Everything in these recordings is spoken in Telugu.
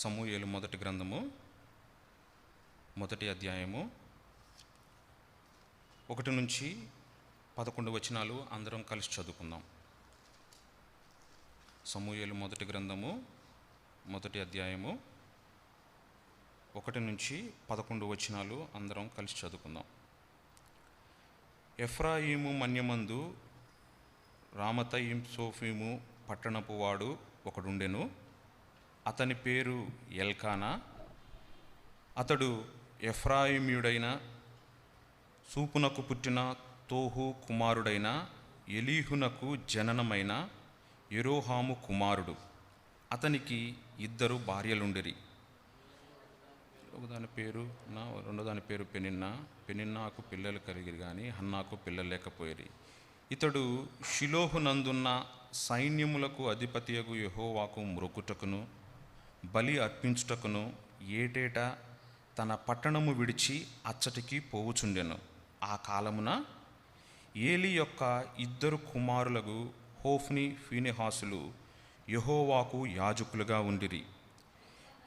సమూయేలు మొదటి గ్రంథము మొదటి అధ్యాయము 1 నుంచి 11 వచనాలు అందరం కలిసి చదువుకుందాం. సమూయేలు మొదటి గ్రంథము మొదటి అధ్యాయము 1 నుంచి 11 వచనాలు అందరం కలిసి చదువుకుందాం. ఎఫ్రాయిము మన్యమందు రామతయిం సోఫీము పట్టణపు వాడు ఒకడుండెను. అతని పేరు ఎల్కానా. అతడు ఎఫ్రాయిమీయుడైన సూపునకు పుట్టిన తోహు కుమారుడైన ఎలీహునకు జననమైన యెరోహాము కుమారుడు. అతనికి 2 భార్యలుండిరి. ఒకదాని పేరు రెండోదాని పేరు పెనిన్నాకు పిల్లలు కలిగిరి కానీ హన్నాకు పిల్లలు లేకపోయిరి. ఇతడు షిలోహునందున్న సైన్యములకు అధిపతియగు యెహోవాకు మ్రొక్కుటకును బలి అర్పించుటకును ఏటేటా తన పట్టణము విడిచి అచ్చటికి పోవుచుండెను. ఆ కాలమున ఏలీ యొక్క 2 కుమారులకు హోఫ్ని ఫీనెహాసులు యెహోవాకు యాజకులుగా ఉండిరి.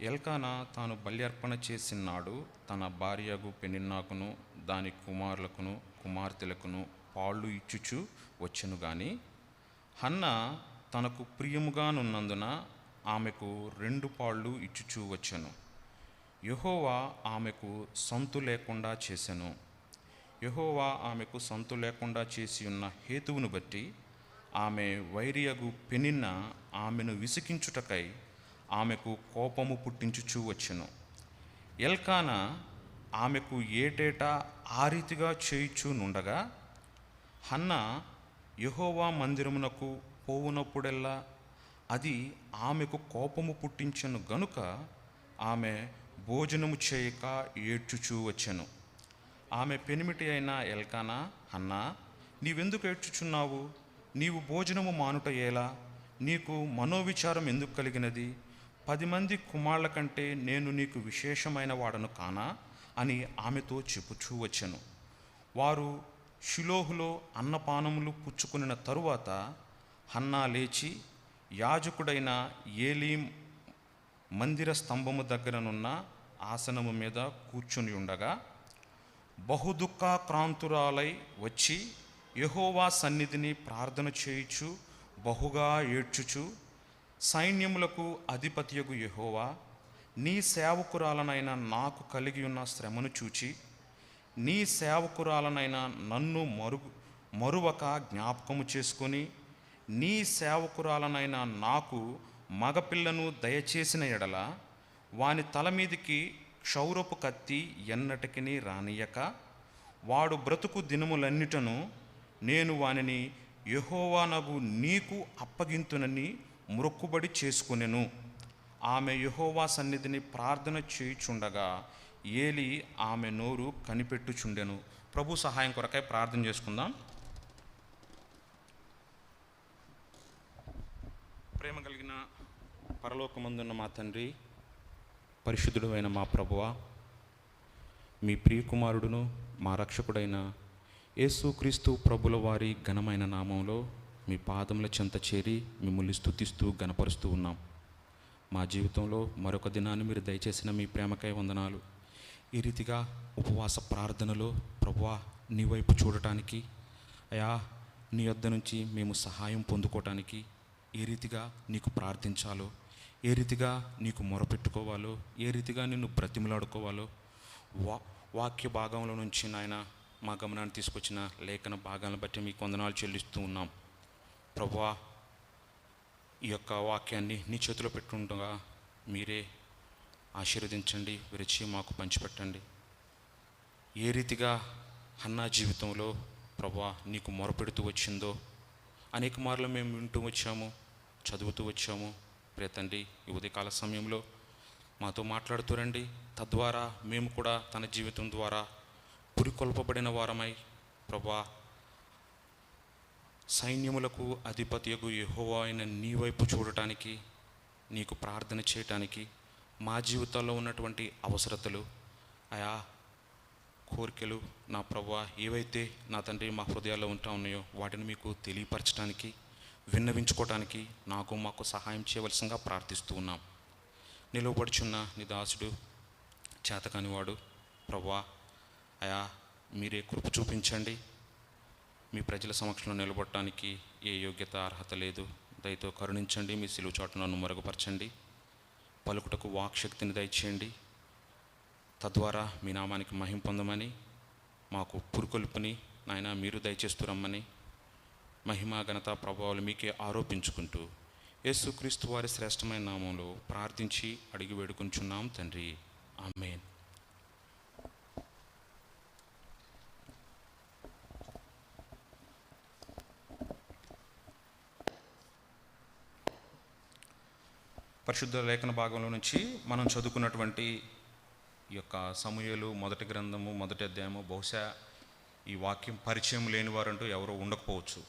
ఎల్కానా తాను బలి అర్పణ చేసినాడు తన భార్యగు పెనిన్నాకును దాని కుమారులకును కుమార్తెలకును పాళ్ళు ఇచ్చుచు వచ్చెను గాని హన్న తనకు ప్రియముగానున్నందున ఆమెకు 2 పాళ్ళు ఇచ్చుచూ వచ్చెను. యెహోవా ఆమెకు సంతు లేకుండా చేసెను. యెహోవా ఆమెకు సంతు లేకుండా చేసి ఉన్న హేతువును బట్టి ఆమె వైరియగు పెనిన్న ఆమెను విసికించుటకై ఆమెకు కోపము పుట్టించుచూ వచ్చెను. ఎల్కానా ఆమెకు ఏటేటా ఆ రీతిగా చేయుచూ నుండగా హన్న యెహోవా మందిరమునకు పోవునప్పుడెల్లా అది ఆమెకు కోపము పుట్టించెను గనుక ఆమె భోజనము చేయక ఏడ్చుచూ వచ్చెను. ఆమె పెనిమిటి అయిన ఎల్కానా, హన్నా, నీవెందుకు ఏడ్చుచున్నావు? నీవు భోజనము మానుట ఎలా? నీకు మనోవిచారం ఎందుకు కలిగినది? 10 మంది కుమారుల కంటే నేను నీకు విశేషమైన వాడను కానా అని ఆమెతో చెప్పుచూ వచ్చెను. వారు షిలోహులో అన్నపానములు పుచ్చుకొనిన తరువాత హన్నా లేచి యాజకుడైన ఏలీ మందిర స్తంభము దగ్గరనున్న ఆసనము మీద కూర్చుని ఉండగా బహుదుఃఖాక్రాంతురాలై వచ్చి యెహోవా సన్నిధిని ప్రార్థన చేయుచు బహుగా ఏడ్చుచు, సైన్యములకు అధిపతియగు యెహోవా, నీ సేవకురాలనైన నాకు కలిగి ఉన్న శ్రమను చూచి నీ సేవకురాలనైన నన్ను మరువక జ్ఞాపకము చేసుకొని నీ సేవకురాలనైన నాకు మగపిల్లను దయచేసిన ఎడల వాని తల మీదికి క్షౌరపు కత్తి ఎన్నటికి రానియక వాడు బ్రతుకు దినములన్నిటను నేను వానిని యెహోవానగు నీకు అప్పగింతునని మ్రొక్కుబడి చేసుకొనెను. ఆమె యెహోవా సన్నిధిని ప్రార్థన చేయుచుండగా ఏలీ ఆమె నోరు కనిపెట్టుచుండెను. ప్రభు సహాయం కొరకై ప్రార్థన చేసుకుందాం. ప్రేమ కలిగిన పరలోకమందున్న మా తండ్రి, పరిశుద్ధుడు అయిన మా ప్రభువా, మీ ప్రియకుమారుడును మా రక్షకుడైన యేసుక్రీస్తు ప్రభుల వారి ఘనమైన నామంలో మీ పాదముల చెంత చేరి మిమ్మల్ని స్తుతిస్తూ గణపరుస్తూ ఉన్నాం. మా జీవితంలో మరొక దినాన్ని మీరు దయచేసిన మీ ప్రేమకై వందనాలు. ఈ రీతిగా ఉపవాస ప్రార్థనలో ప్రభువా నీ వైపు చూడటానికి, అయా నీ యొద్ద నుంచి మేము సహాయం పొందుకోవటానికి, ఏ రీతిగా నీకు ప్రార్థించాలో, ఏ రీతిగా నీకు మొరపెట్టుకోవాలో, ఏ రీతిగా నిన్ను బ్రతిమలాడుకోవాలో వాక్య భాగంలో నుంచి నాయన మా గమనాన్ని తీసుకొచ్చిన లేఖన భాగాలను బట్టి మీకు వందనాలు చెల్లిస్తూ ఉన్నాం. ప్రభువా, ఈ యొక్క వాక్యాన్ని నీ చేతిలో పెట్టుండగా మీరే ఆశీర్వదించండి, విరిచి మాకు పంచిపెట్టండి. ఏ రీతిగా హన్నా జీవితంలో ప్రభువా నీకు మొరపెడుతూ వచ్చిందో అనేక మార్లు మేము వింటూ వచ్చాము, చదువుతూ వచ్చాము. ప్రియ తండ్రి, ఈ ఉదయకాల సమయంలో మాతో మాట్లాడుతూ రండి. తద్వారా మేము కూడా తన జీవితం ద్వారా పురికొల్పబడిన వారమై ప్రభువా సైన్యములకు అధిపతియగు యెహోవా అయిన నీ వైపు చూడటానికి, నీకు ప్రార్థన చేయటానికి, మా జీవితాల్లో ఉన్నటువంటి అవసరతలు, ఆయా కోరికలు నా ప్రభువా ఏవైతే నా తండ్రి మా హృదయాల్లో ఉంటా ఉన్నాయో వాటిని మీకు తెలియపరచడానికి, విన్నవించుకోవటానికి నాకు మాకు సహాయం చేయవలసిందిగా ప్రార్థిస్తూ ఉన్నాం. నిలువబడుచున్న నీ దాసుడు చేతకానివాడు ప్రభువా, అయా మీరే కృప చూపించండి. మీ ప్రజల సమక్షంలో నిలబడటానికి ఏ యోగ్యత అర్హత లేదు. దయతో కరుణించండి. మీ సిలువ చాటు నన్ను మరుగుపరచండి. పలుకుటకు వాక్శక్తిని దయచేయండి. తద్వారా మీ నామానికి మహిమ పొందమని, మాకు పురుకొల్పుని నాయన మీరు దయచేస్తూ రమ్మని, మహిమ ఘనత ప్రభావాలు మీకే ఆరోపించుకుంటూ యేసుక్రీస్తు వారి శ్రేష్టమైన నామంలో ప్రార్థించి అడిగి వేడుకుంటున్నాం తండ్రి. ఆమేన్. పరిశుద్ధ లేఖన భాగంలో నుంచి మనం చదువుకున్నటువంటి ఈ యొక్క సమూయేలు మొదటి గ్రంథము మొదటి అధ్యాయము బహుశా ఈ వాక్యం పరిచయం లేని వారంటూ ఎవరో ఉండకపోవచ్చు.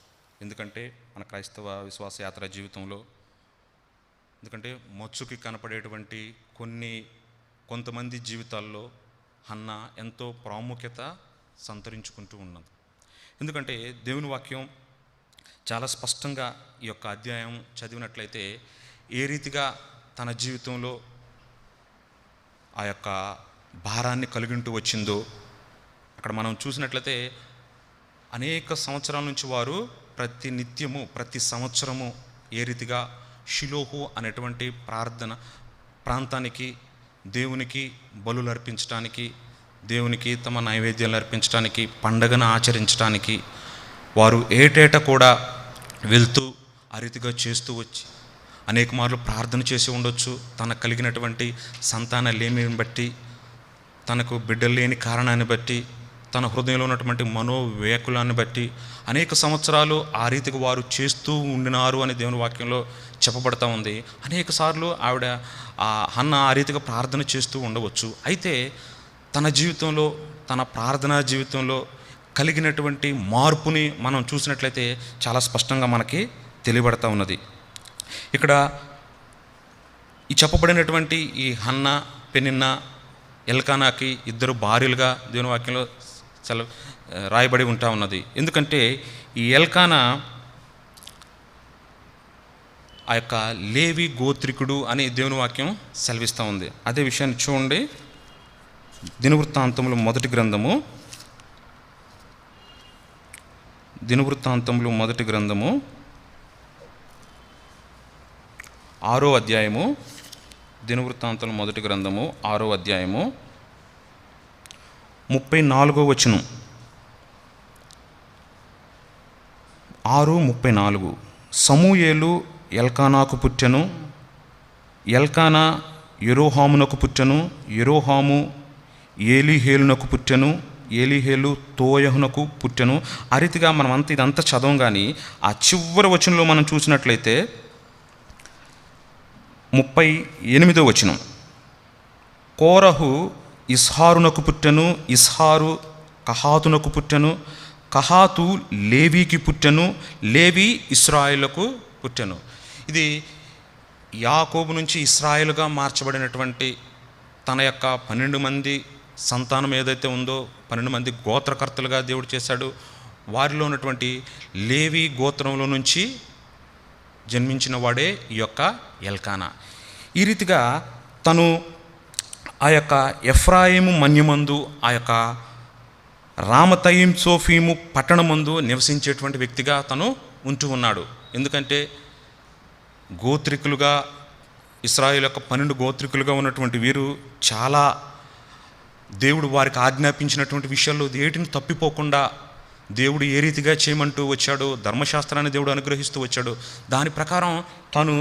ఎందుకంటే మన క్రైస్తవ విశ్వాస యాత్ర జీవితంలో ఎందుకంటే మచ్చుకి కనపడేటువంటి కొంతమంది జీవితాల్లో హన్నా ఎంతో ప్రాముఖ్యత సంతరించుకుంటూ ఉన్నది. ఎందుకంటే దేవుని వాక్యం చాలా స్పష్టంగా ఈ యొక్క అధ్యాయం చదివినట్లయితే ఏ రీతిగా తన జీవితంలో ఆ యొక్క భారాన్ని కలిగింటూ వచ్చిందో అక్కడ మనం చూసినట్లయితే అనేక సంవత్సరాల నుంచి వారు ప్రతి నిత్యము ప్రతి సంవత్సరము ఏ రీతిగా షిలోహు అనేటువంటి ప్రాంతానికి దేవునికి బలులు అర్పించడానికి, దేవునికి తమ నైవేద్యాలు అర్పించడానికి, పండగను ఆచరించడానికి వారు ఏటేటా కూడా వెళ్తూ ఆ రీతిగా చేస్తూ వచ్చి అనేక మార్లు ప్రార్థన చేసి ఉండొచ్చు. తనకు కలిగినటువంటి సంతాన లేమిని బట్టి, తనకు బిడ్డలు లేని కారణాన్ని బట్టి, తన హృదయంలో ఉన్నటువంటి మనోవేకులాన్ని బట్టి అనేక సంవత్సరాలు ఆ రీతిగా వారు చేస్తూ ఉండినారు అని దేవుని వాక్యంలో చెప్పబడతా ఉంది. అనేక సార్లు ఆవిడ హన్నా ఆ రీతిగా ప్రార్థన చేస్తూ ఉండవచ్చు. అయితే తన జీవితంలో, తన ప్రార్థనా జీవితంలో కలిగినటువంటి మార్పుని మనం చూసినట్లయితే చాలా స్పష్టంగా మనకి తెలియబడతా ఉన్నది. ఇక్కడ ఈ చెప్పబడినటువంటి ఈ హన్నా, పెనిన్నా, ఎల్కానాకి ఇద్దరు భార్యలుగా దేవుని వాక్యంలో రాయబడి ఉంటా ఉన్నది. ఎందుకంటే ఈ ఎల్కానా ఆ యొక్క లేవి గోత్రికుడు అని దేవుని వాక్యం సెలవిస్తూ ఉంది. అదే విషయాన్ని చూడండి. దినవృత్తాంతములు మొదటి గ్రంథము 6వ అధ్యాయము, దినవృత్తాంతములు మొదటి గ్రంథము 6వ అధ్యాయము 34వ వచనం. 6:34 సమూయేలు ఎల్కానాకు పుట్టెను, ఎల్కానా యెరోహామునకు పుట్టెను, యెరోహాము ఏలీహేలునకు పుట్టెను, ఏలీహేలు తోయహునకు పుట్టెను. ఆ రీతిగా మనం ఇదంతా చదవం. కానీ ఆ చివరి వచనంలో మనం చూసినట్లయితే 38వ వచనం, కోరహు ఇస్హారునకు పుట్టెను, ఇస్హారు కహాతునకు పుట్టెను, కహాతు లేవీకి పుట్టెను, లేవి ఇశ్రాయేలుకు పుట్టెను. ఇది యాకోబు నుంచి ఇశ్రాయేలుగా మార్చబడినటువంటి తన యొక్క 12 మంది సంతానం ఏదైతే ఉందో 12 మంది గోత్రకర్తలుగా దేవుడు చేశాడు. వారిలో ఉన్నటువంటి లేవి గోత్రంలో నుంచి జన్మించిన వాడే ఈ యొక్క ఎల్కానా. ఈ రీతిగా తను ఆ యొక్క ఎఫ్రాయిము మన్యమందు, ఆ యొక్క రామతయిం సోఫీము పట్టణమందు నివసించేటువంటి వ్యక్తిగా తను ఉంటూ ఉన్నాడు. ఎందుకంటే గోత్రికులుగా, ఇశ్రాయేలు యొక్క 12 గోత్రికులుగా ఉన్నటువంటి వీరు చాలా దేవుడు వారికి ఆజ్ఞాపించినటువంటి విషయాల్లో ఏటిని తప్పిపోకుండా దేవుడు ఏ రీతిగా చేయమంటూ వచ్చాడో, ధర్మశాస్త్రాన్ని దేవుడు అనుగ్రహిస్తూ వచ్చాడు, దాని ప్రకారం తను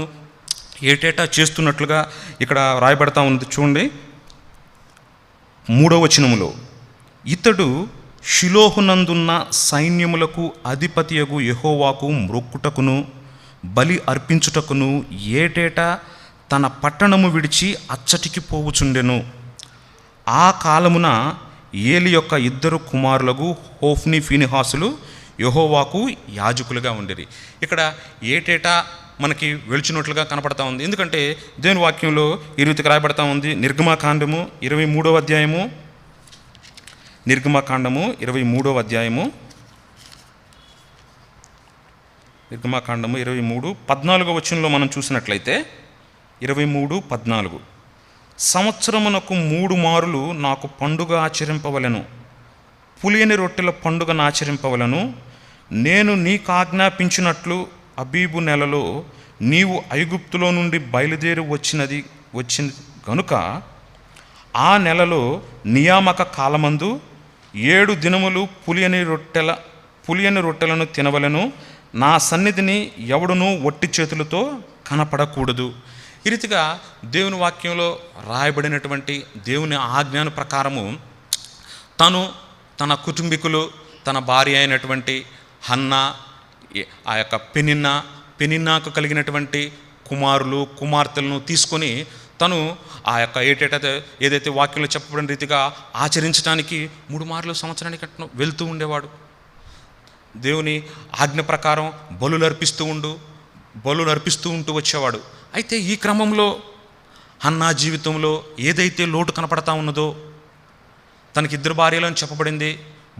ఏటేటా చేస్తున్నట్లుగా ఇక్కడ రాయబడతా ఉంది. చూడండి 3వ వచనములో, ఇతడు షిలోహునందున్న సైన్యములకు అధిపతియగు యెహోవాకు మ్రొక్కుటకును బలి అర్పించుటకును ఏటేటా తన పట్టణము విడిచి అచ్చటికి పోవుచుండెను. ఆ కాలమున ఏలి యొక్క 2 కుమారులకు హోఫ్ని ఫీనిహాసులు యెహోవాకు యాజకులుగా ఉండేది. ఇక్కడ ఏటేటా మనకి వెళుచున్నట్లుగా కనపడతా ఉంది. ఎందుకంటే దేవుని వాక్యంలో ఈ రీతికి రాయబడతా ఉంది. నిర్గమాకాండము 23వ అధ్యాయము, నిర్గమాకాండము 23వ అధ్యాయము, నిర్గమాకాండము 23 14వ వచనంలో మనం చూసినట్లయితే 23:14 సంవత్సరమునకు 3 మారులు నాకు పండుగ ఆచరింపవలెను, పులియని రొట్టెల పండుగను ఆచరింపవలను. నేను నీకు ఆజ్ఞాపించినట్లు అబీబు నెలలో నీవు ఐగుప్తులో నుండి బయలుదేరి వచ్చింది గనుక ఆ నెలలో నియామక కాలమందు 7 దినములు పులియని రొట్టెలను తినవలను. నా సన్నిధిని ఎవడునూ వట్టి చేతులతో కనపడకూడదు. ఈ రీతిగా దేవుని వాక్యంలో రాయబడినటువంటి దేవుని ఆజ్ఞాన ప్రకారము తను, తన కుటుంబీకులు, తన భార్య అయినటువంటి హన్నా, ఆ యొక్క పెనిన్నాకు కలిగినటువంటి కుమారులు కుమార్తెలను తీసుకొని తను ఆ యొక్క ఏదైతే వాక్యంలో చెప్పబడిన రీతిగా ఆచరించడానికి 3 మార్లు సంవత్సరానికి వెళ్తూ ఉండేవాడు. దేవుని ఆజ్ఞ ప్రకారం బలులు అర్పిస్తూ ఉంటూ వచ్చేవాడు. అయితే ఈ క్రమంలో హన్నా జీవితంలో ఏదైతే లోటు కనపడతా ఉన్నదో, తనకి 2 భార్యలను చెప్పబడింది.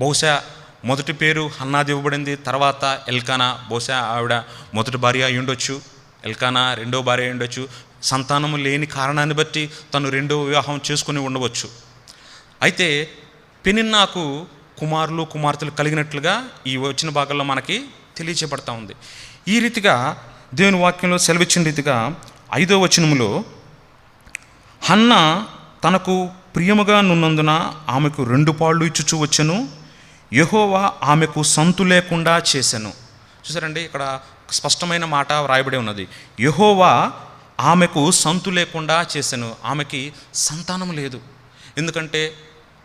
బహుశా మొదటి పేరు హన్నాది ఇవ్వబడింది, తర్వాత ఎల్కానా. బహుశా ఆవిడ మొదటి భార్య అయి ఉండొచ్చు, ఎల్కానా రెండో భార్య అయి ఉండొచ్చు. సంతానము లేని కారణాన్ని బట్టి తను 2వ వివాహం చేసుకుని ఉండవచ్చు. అయితే పెనిన్నాకు కుమారులు కుమార్తెలు కలిగినట్లుగా ఈ వచ్చిన భాగంలో మనకి తెలియచేయబడతా ఉంది. ఈ రీతిగా దేవుని వాక్యంలో సెలవిచ్చిన రీతిగా 5వ వచనములో హన్నా తనకు ప్రియముగా నున్నందున ఆమెకు 2 పాళ్ళు ఇచ్చుచూ వచ్చెను, యెహోవా ఆమెకు సంతు లేకుండా చేసెను. చూసారండి, ఇక్కడ స్పష్టమైన మాట వ్రాయబడి ఉన్నది. యెహోవా ఆమెకు సంతు లేకుండా చేసెను. ఆమెకి సంతానం లేదు. ఎందుకంటే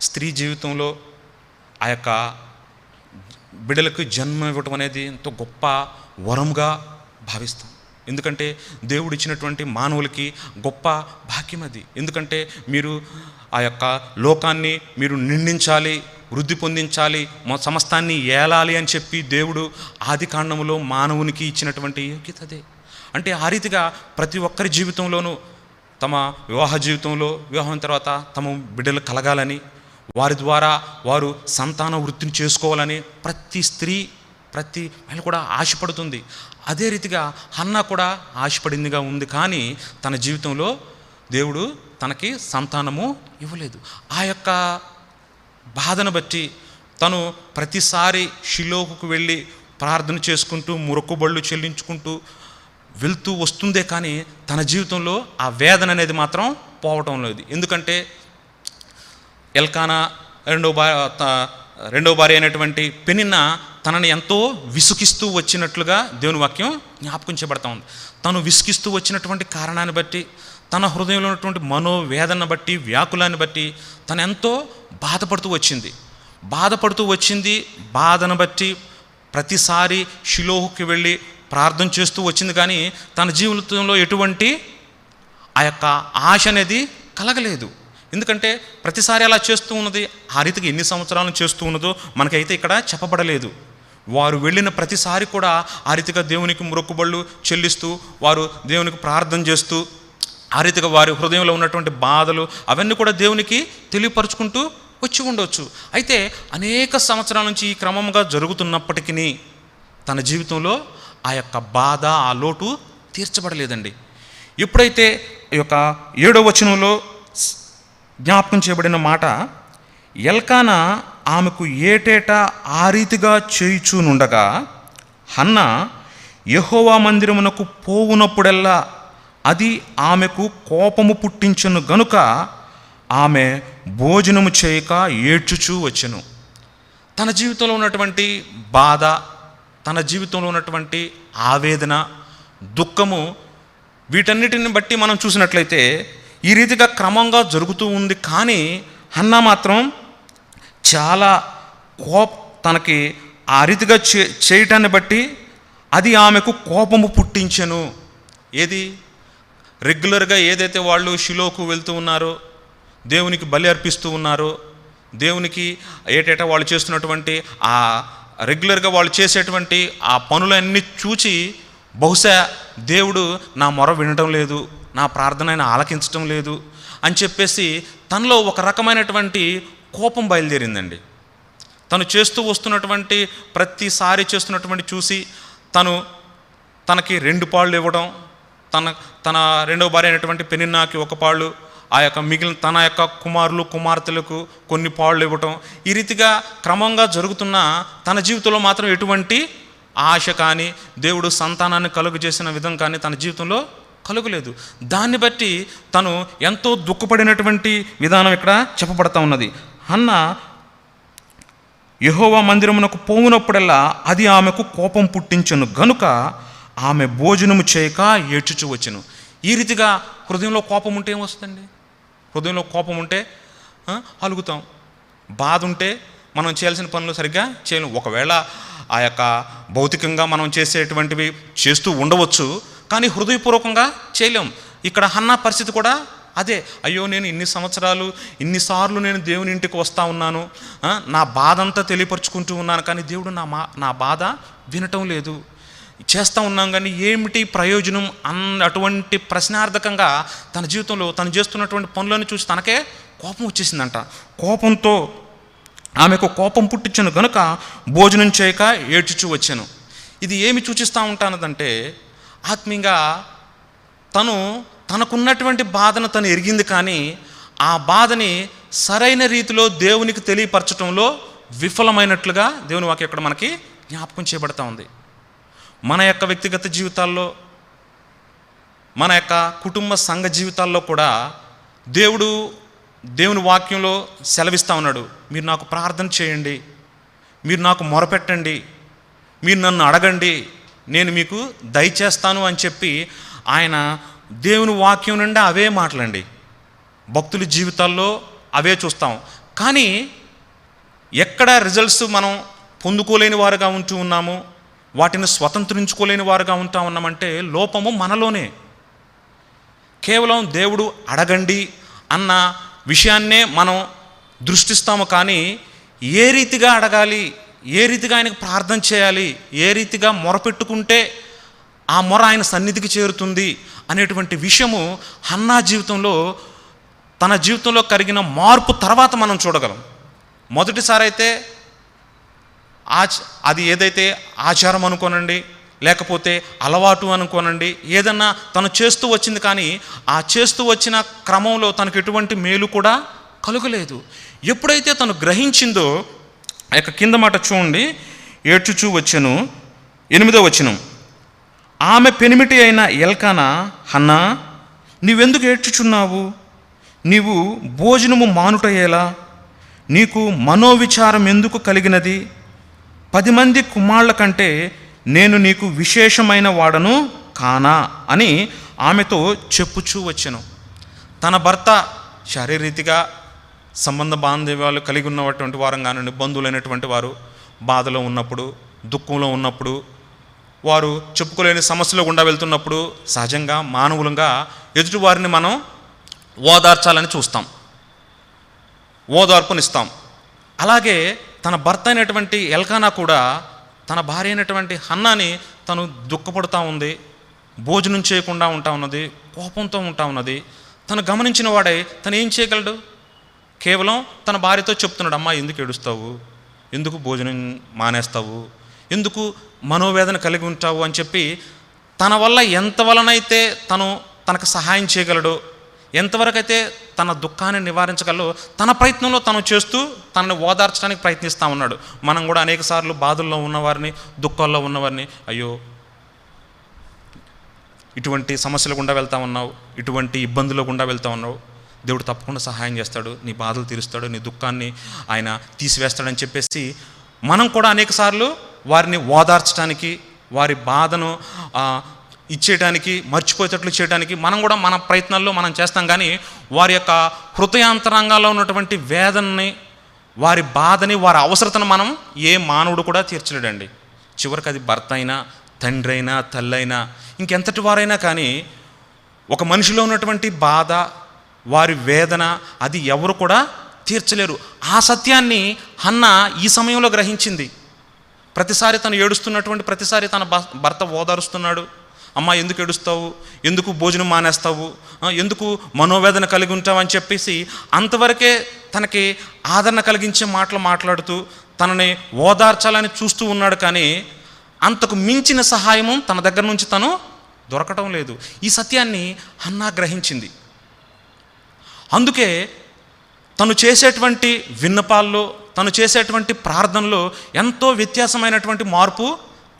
స్త్రీ జీవితంలో ఆ యొక్క బిడ్డలకు జన్మ ఇవ్వటం అనేది ఎంతో గొప్ప వరంగా భావిస్తాం. ఎందుకంటే దేవుడు ఇచ్చినటువంటి మానవులకి గొప్ప భాగ్యం అది. ఎందుకంటే మీరు ఆ యొక్క లోకాన్ని మీరు నిండించాలి, వృద్ధి పొందించాలి, సమస్తాన్ని ఏలాలి అని చెప్పి దేవుడు ఆది కాండములో మానవునికి ఇచ్చినటువంటి యోగ్యత అదే. అంటే ఆ రీతిగా ప్రతి ఒక్కరి జీవితంలోనూ తమ వివాహం తర్వాత తమ బిడ్డలు కలగాలని, వారి ద్వారా వారు సంతాన వృత్తిని చేసుకోవాలని ప్రతి స్త్రీ ప్రతి మహిళ కూడా ఆశపడుతుంది. అదే రీతిగా హన్నా కూడా ఆశపడిందిగా ఉంది. కానీ తన జీవితంలో దేవుడు తనకి సంతానము ఇవ్వలేదు. ఆ యొక్క బాధను బట్టి తను ప్రతిసారి షిలోహుకు వెళ్ళి ప్రార్థన చేసుకుంటూ మొక్కుబళ్ళు చెల్లించుకుంటూ వెళ్తూ వస్తుందే కానీ తన జీవితంలో ఆ వేదన అనేది మాత్రం పోవటం లేదు. ఎందుకంటే ఎల్కానా రెండో భార్య అయినటువంటి పెనిన్నా తనని ఎంతో విసుకిస్తూ వచ్చినట్లుగా దేవుని వాక్యం జ్ఞాపకం చేయబడతా ఉంది. తను విసుకిస్తూ వచ్చినటువంటి కారణాన్ని బట్టి, తన హృదయంలో ఉన్నటువంటి మనోవేదన బట్టి, వ్యాకులాన్ని బట్టి తను ఎంతో బాధపడుతూ వచ్చింది. బాధను బట్టి ప్రతిసారి షిలోహుకి వెళ్ళి ప్రార్థన చేస్తూ వచ్చింది. కానీ తన జీవితంలో ఎటువంటి ఆ యొక్క ఆశ అనేది కలగలేదు. ఎందుకంటే ప్రతిసారి అలా చేస్తూ ఉన్నది. ఆ రీతికి ఎన్ని సంవత్సరాలను చేస్తూ ఉన్నదో మనకైతే ఇక్కడ చెప్పబడలేదు. వారు వెళ్ళిన ప్రతిసారి కూడా ఆ రీతిగా దేవునికి మొక్కుబళ్ళు చెల్లిస్తూ, వారు దేవునికి ప్రార్థన చేస్తూ, ఆ రీతిగా వారి హృదయంలో ఉన్నటువంటి బాధలు అవన్నీ కూడా దేవునికి తెలియపరుచుకుంటూ వచ్చి ఉండవచ్చు. అయితే అనేక సంవత్సరాల నుంచి ఈ క్రమంగా జరుగుతున్నప్పటికీ తన జీవితంలో ఆ యొక్క బాధ, ఆ లోటు తీర్చబడలేదండి. ఎప్పుడైతే ఈ యొక్క 7వ వచనంలో జ్ఞాపకం చేయబడిన మాట, ఎల్కానా ఆమెకు ఏటేటా ఆ రీతిగా చేయుచునుండగా హన్నా యెహోవా మందిరమునకు పోవునప్పుడల్లా అది ఆమెకు కోపము పుట్టించును గనుక ఆమె భోజనము చేయక ఏడ్చుచూ వచ్చెను. తన జీవితంలో ఉన్నటువంటి బాధ, తన జీవితంలో ఉన్నటువంటి ఆవేదన, దుఃఖము, వీటన్నిటిని బట్టి మనం చూసినట్లయితే ఈ రీతిగా క్రమంగా జరుగుతూ ఉంది. కానీ హన్నా మాత్రం చాలా తనకి ఆ రీతిగా చేయటాన్ని బట్టి అది ఆమెకు కోపము పుట్టించెను. ఏది రెగ్యులర్గా ఏదైతే వాళ్ళు షిలోకు వెళ్తూ ఉన్నారో, దేవునికి బలి అర్పిస్తూ ఉన్నారో, దేవునికి ఏటేటా వాళ్ళు చేస్తున్నటువంటి ఆ రెగ్యులర్గా వాళ్ళు చేసేటువంటి ఆ పనులన్నీ చూచి బహుశా దేవుడు నా మొర వినడం లేదు, నా ప్రార్థన ఆయన ఆలకించడం లేదు అని చెప్పేసి తనలో ఒక రకమైనటువంటి కోపం బయలుదేరిందండి. తను చేస్తూ వస్తున్నటువంటి ప్రతిసారి చేస్తున్నటువంటి చూసి తనకి 2 పాళ్ళు ఇవ్వడం, తన రెండవ భార్య అయినటువంటి పెనిన్నాకి 1 పాళ్ళు, ఆ యొక్క మిగిలిన తన యొక్క కుమారులు కుమార్తెలకు కొన్ని పాళ్ళు ఇవ్వటం, ఈ రీతిగా క్రమంగా జరుగుతున్న తన జీవితంలో మాత్రం ఎటువంటి ఆశ కానీ దేవుడు సంతానాన్ని కలుగు చేసిన విధం కానీ తన జీవితంలో కలుగలేదు. దాన్ని బట్టి తను ఎంతో దుఃఖపడినటువంటి విధానం ఇక్కడ చెప్పబడతా ఉన్నది. హన్నా యెహోవా మందిరమునకు పోవునప్పుడల్లా అది ఆమెకు కోపం పుట్టించెను గనుక ఆమె భోజనము చేయక ఏడ్చుచూ వచ్చెను. ఈ రీతిగా హృదయంలో కోపం ఉంటే ఏమొస్తుందండి? హృదయంలో కోపం ఉంటే అలుగుతాం. బాధ ఉంటే మనం చేయాల్సిన పనులు సరిగ్గా చేయలేం. ఒకవేళ ఆ యొక్క భౌతికంగా మనం చేసేటువంటివి చేస్తూ ఉండవచ్చు, కానీ హృదయపూర్వకంగా చేయలేం. ఇక్కడ హన్నా పరిస్థితి కూడా అదే. అయ్యో, నేను ఇన్నిసార్లు నేను దేవుని ఇంటికి వస్తూ ఉన్నాను, నా బాధ అంతా తెలియపరుచుకుంటూ ఉన్నాను, కానీ దేవుడు నా బాధ వినటం లేదు. చేస్తూ ఉన్నాం కానీ ఏమిటి ప్రయోజనం అటువంటి ప్రశ్నార్థకంగా తన జీవితంలో తను చేస్తున్నటువంటి పనులను చూసి తనకే కోపం వచ్చేసిందంట. కోపంతో ఆమెకు కోపం పుట్టించను గనుక భోజనం చేయక ఏడ్చుచూ వచ్చాను. ఇది ఏమి సూచిస్తూ ఉంటానదంటే, ఆత్మీయంగా తనకున్నటువంటి బాధను తను ఎరిగింది, కానీ ఆ బాధని సరైన రీతిలో దేవునికి తెలియపరచడంలో విఫలమైనట్లుగా దేవుని వాక్యం ఇక్కడ మనకి జ్ఞాపకం చేయబడతా ఉంది. మన యొక్క వ్యక్తిగత జీవితాల్లో, మన యొక్క కుటుంబ సంఘ జీవితాల్లో కూడా దేవుని వాక్యంలో సెలవిస్తూ ఉన్నాడు. మీరు నాకు ప్రార్థన చేయండి, మీరు నాకు మొరపెట్టండి, మీరు నన్ను అడగండి, నేను మీకు దయచేస్తాను అని చెప్పి ఆయన దేవుని వాక్యం నుండి అవే మాటలండి. భక్తుల జీవితాల్లో అవే చూస్తాం. కానీ ఎక్కడ రిజల్ట్స్ మనం పొందుకోలేని వారుగా ఉంటూ ఉన్నాము, వాటిని స్వతంత్రించుకోలేని వారుగా ఉంటా ఉన్నామంటే లోపము మనలోనే. కేవలం దేవుడు అడగండి అన్న విషయాన్నే మనం దృష్టిస్తాము, కానీ ఏ రీతిగా అడగాలి, ఏ రీతిగా ఆయనకు ప్రార్థన చేయాలి, ఏ రీతిగా మొరపెట్టుకుంటే ఆ మొర ఆయన సన్నిధికి చేరుతుంది అనేటువంటి విషయము హన్నా జీవితంలో, తన జీవితంలో కలిగిన మార్పు తర్వాత మనం చూడగలం. మొదటిసారి అయితే అది ఏదైతే ఆచారం అనుకోనండి, లేకపోతే అలవాటు అనుకోనండి, ఏదన్నా తను చేస్తూ వచ్చింది, కానీ ఆ చేస్తూ వచ్చిన క్రమంలో తనకు ఎటువంటి మేలు కూడా కలుగలేదు. ఎప్పుడైతే తను గ్రహించిందో, ఆ యొక్క కింద మాట చూడండి, ఏడ్చుచూ వచ్చెను 8వ వచనం. ఆమె పెనిమిటి అయిన ఎల్కానా, హన్నా, నీవెందుకు ఏడ్చుచున్నావు? నీవు భోజనము మానుటయేలా? నీకు మనోవిచారం ఎందుకు కలిగినది? 10 మంది కుమారుల కంటే నేను నీకు విశేషమైన వాడను కానా అని ఆమెతో చెప్పుచూ వచ్చెను. తన భర్త శారీరరీతిగా సంబంధ బాంధవ్యాలు కలిగి ఉన్నటువంటి వారం కానివ్వండి, బంధువులైనటువంటి వారు బాధలో ఉన్నప్పుడు, దుఃఖంలో ఉన్నప్పుడు, వారు చెప్పుకోలేని సమస్యలు గుండా వెళ్తున్నప్పుడు సహజంగా మానవులంగా ఎదుటివారిని మనం ఓదార్చాలని చూస్తాం, ఓదార్పునిస్తాం. అలాగే తన భర్త అయినటువంటి ఎల్కానా కూడా తన భార్య అయినటువంటి హన్నాని తను దుఃఖపడుతూ ఉంది, భోజనం చేయకుండా ఉంటా ఉన్నది, కోపంతో ఉంటా ఉన్నది. తను గమనించిన వాడే తను ఏం చేయగలడు? కేవలం తన భార్యతో చెప్తున్నాడు, అమ్మా ఎందుకు ఏడుస్తావు, ఎందుకు భోజనం మానేస్తావు, ఎందుకు మనోవేదన కలిగి ఉంటావు అని చెప్పి తన వల్ల ఎంతవలనైతే తనకు సహాయం చేయగలడో, ఎంతవరకైతే తన దుఃఖాన్ని నివారించగలడో తన ప్రయత్నంలో తను చేస్తూ తనని ఓదార్చడానికి ప్రయత్నిస్తూ ఉన్నాడు. మనం కూడా అనేక సార్లు బాధల్లో ఉన్నవారిని, దుఃఖాల్లో ఉన్నవారిని, అయ్యో ఇటువంటి సమస్యలు గుండా వెళ్తూ ఉన్నావు, ఇటువంటి ఇబ్బందులు గుండా వెళ్తూ ఉన్నావు, దేవుడు తప్పకుండా సహాయం చేస్తాడు, నీ బాధలు తీరుస్తాడు, నీ దుఃఖాన్ని ఆయన తీసివేస్తాడని చెప్పేసి మనం కూడా అనేక సార్లు వారిని ఓదార్చడానికి, వారి బాధను ఇచ్చేయడానికి, మర్చిపోయేటట్లు చేయడానికి మనం కూడా మన ప్రయత్నాల్లో మనం చేస్తాం. కానీ వారి యొక్క హృదయాంతరంగాల్లో ఉన్నటువంటి వేదనని, వారి బాధని, వారి అవసరతను మనం ఏ మానవుడు కూడా తీర్చలేడండి. చివరికి అది భర్త అయినా, తండ్రి అయినా, తల్లి అయినా, ఇంకెంతటి వారైనా కానీ ఒక మనిషిలో ఉన్నటువంటి బాధ, వారి వేదన అది ఎవరు కూడా తీర్చలేరు. ఆ సత్యాన్ని హన్నా ఈ సమయంలో గ్రహించింది. ప్రతిసారి తను ఏడుస్తున్నటువంటి ప్రతిసారి తన భర్త ఓదారుస్తున్నాడు, అమ్మ ఎందుకు ఏడుస్తావు, ఎందుకు భోజనం మానేస్తావు, ఎందుకు మనోవేదన కలిగి ఉంటావు అని చెప్పేసి అంతవరకే తనకి ఆదరణ కలిగించే మాటలు మాట్లాడుతూ తనని ఓదార్చాలని చూస్తూ ఉన్నాడు. కానీ అంతకు మించిన సహాయము తన దగ్గర నుంచి తను దొరకటం లేదు. ఈ సత్యాన్ని హన్నా గ్రహించింది. అందుకే తను చేసేటువంటి విన్నపాల్లో, తను చేసేటువంటి ప్రార్థనలో ఎంతో వ్యత్యాసమైనటువంటి మార్పు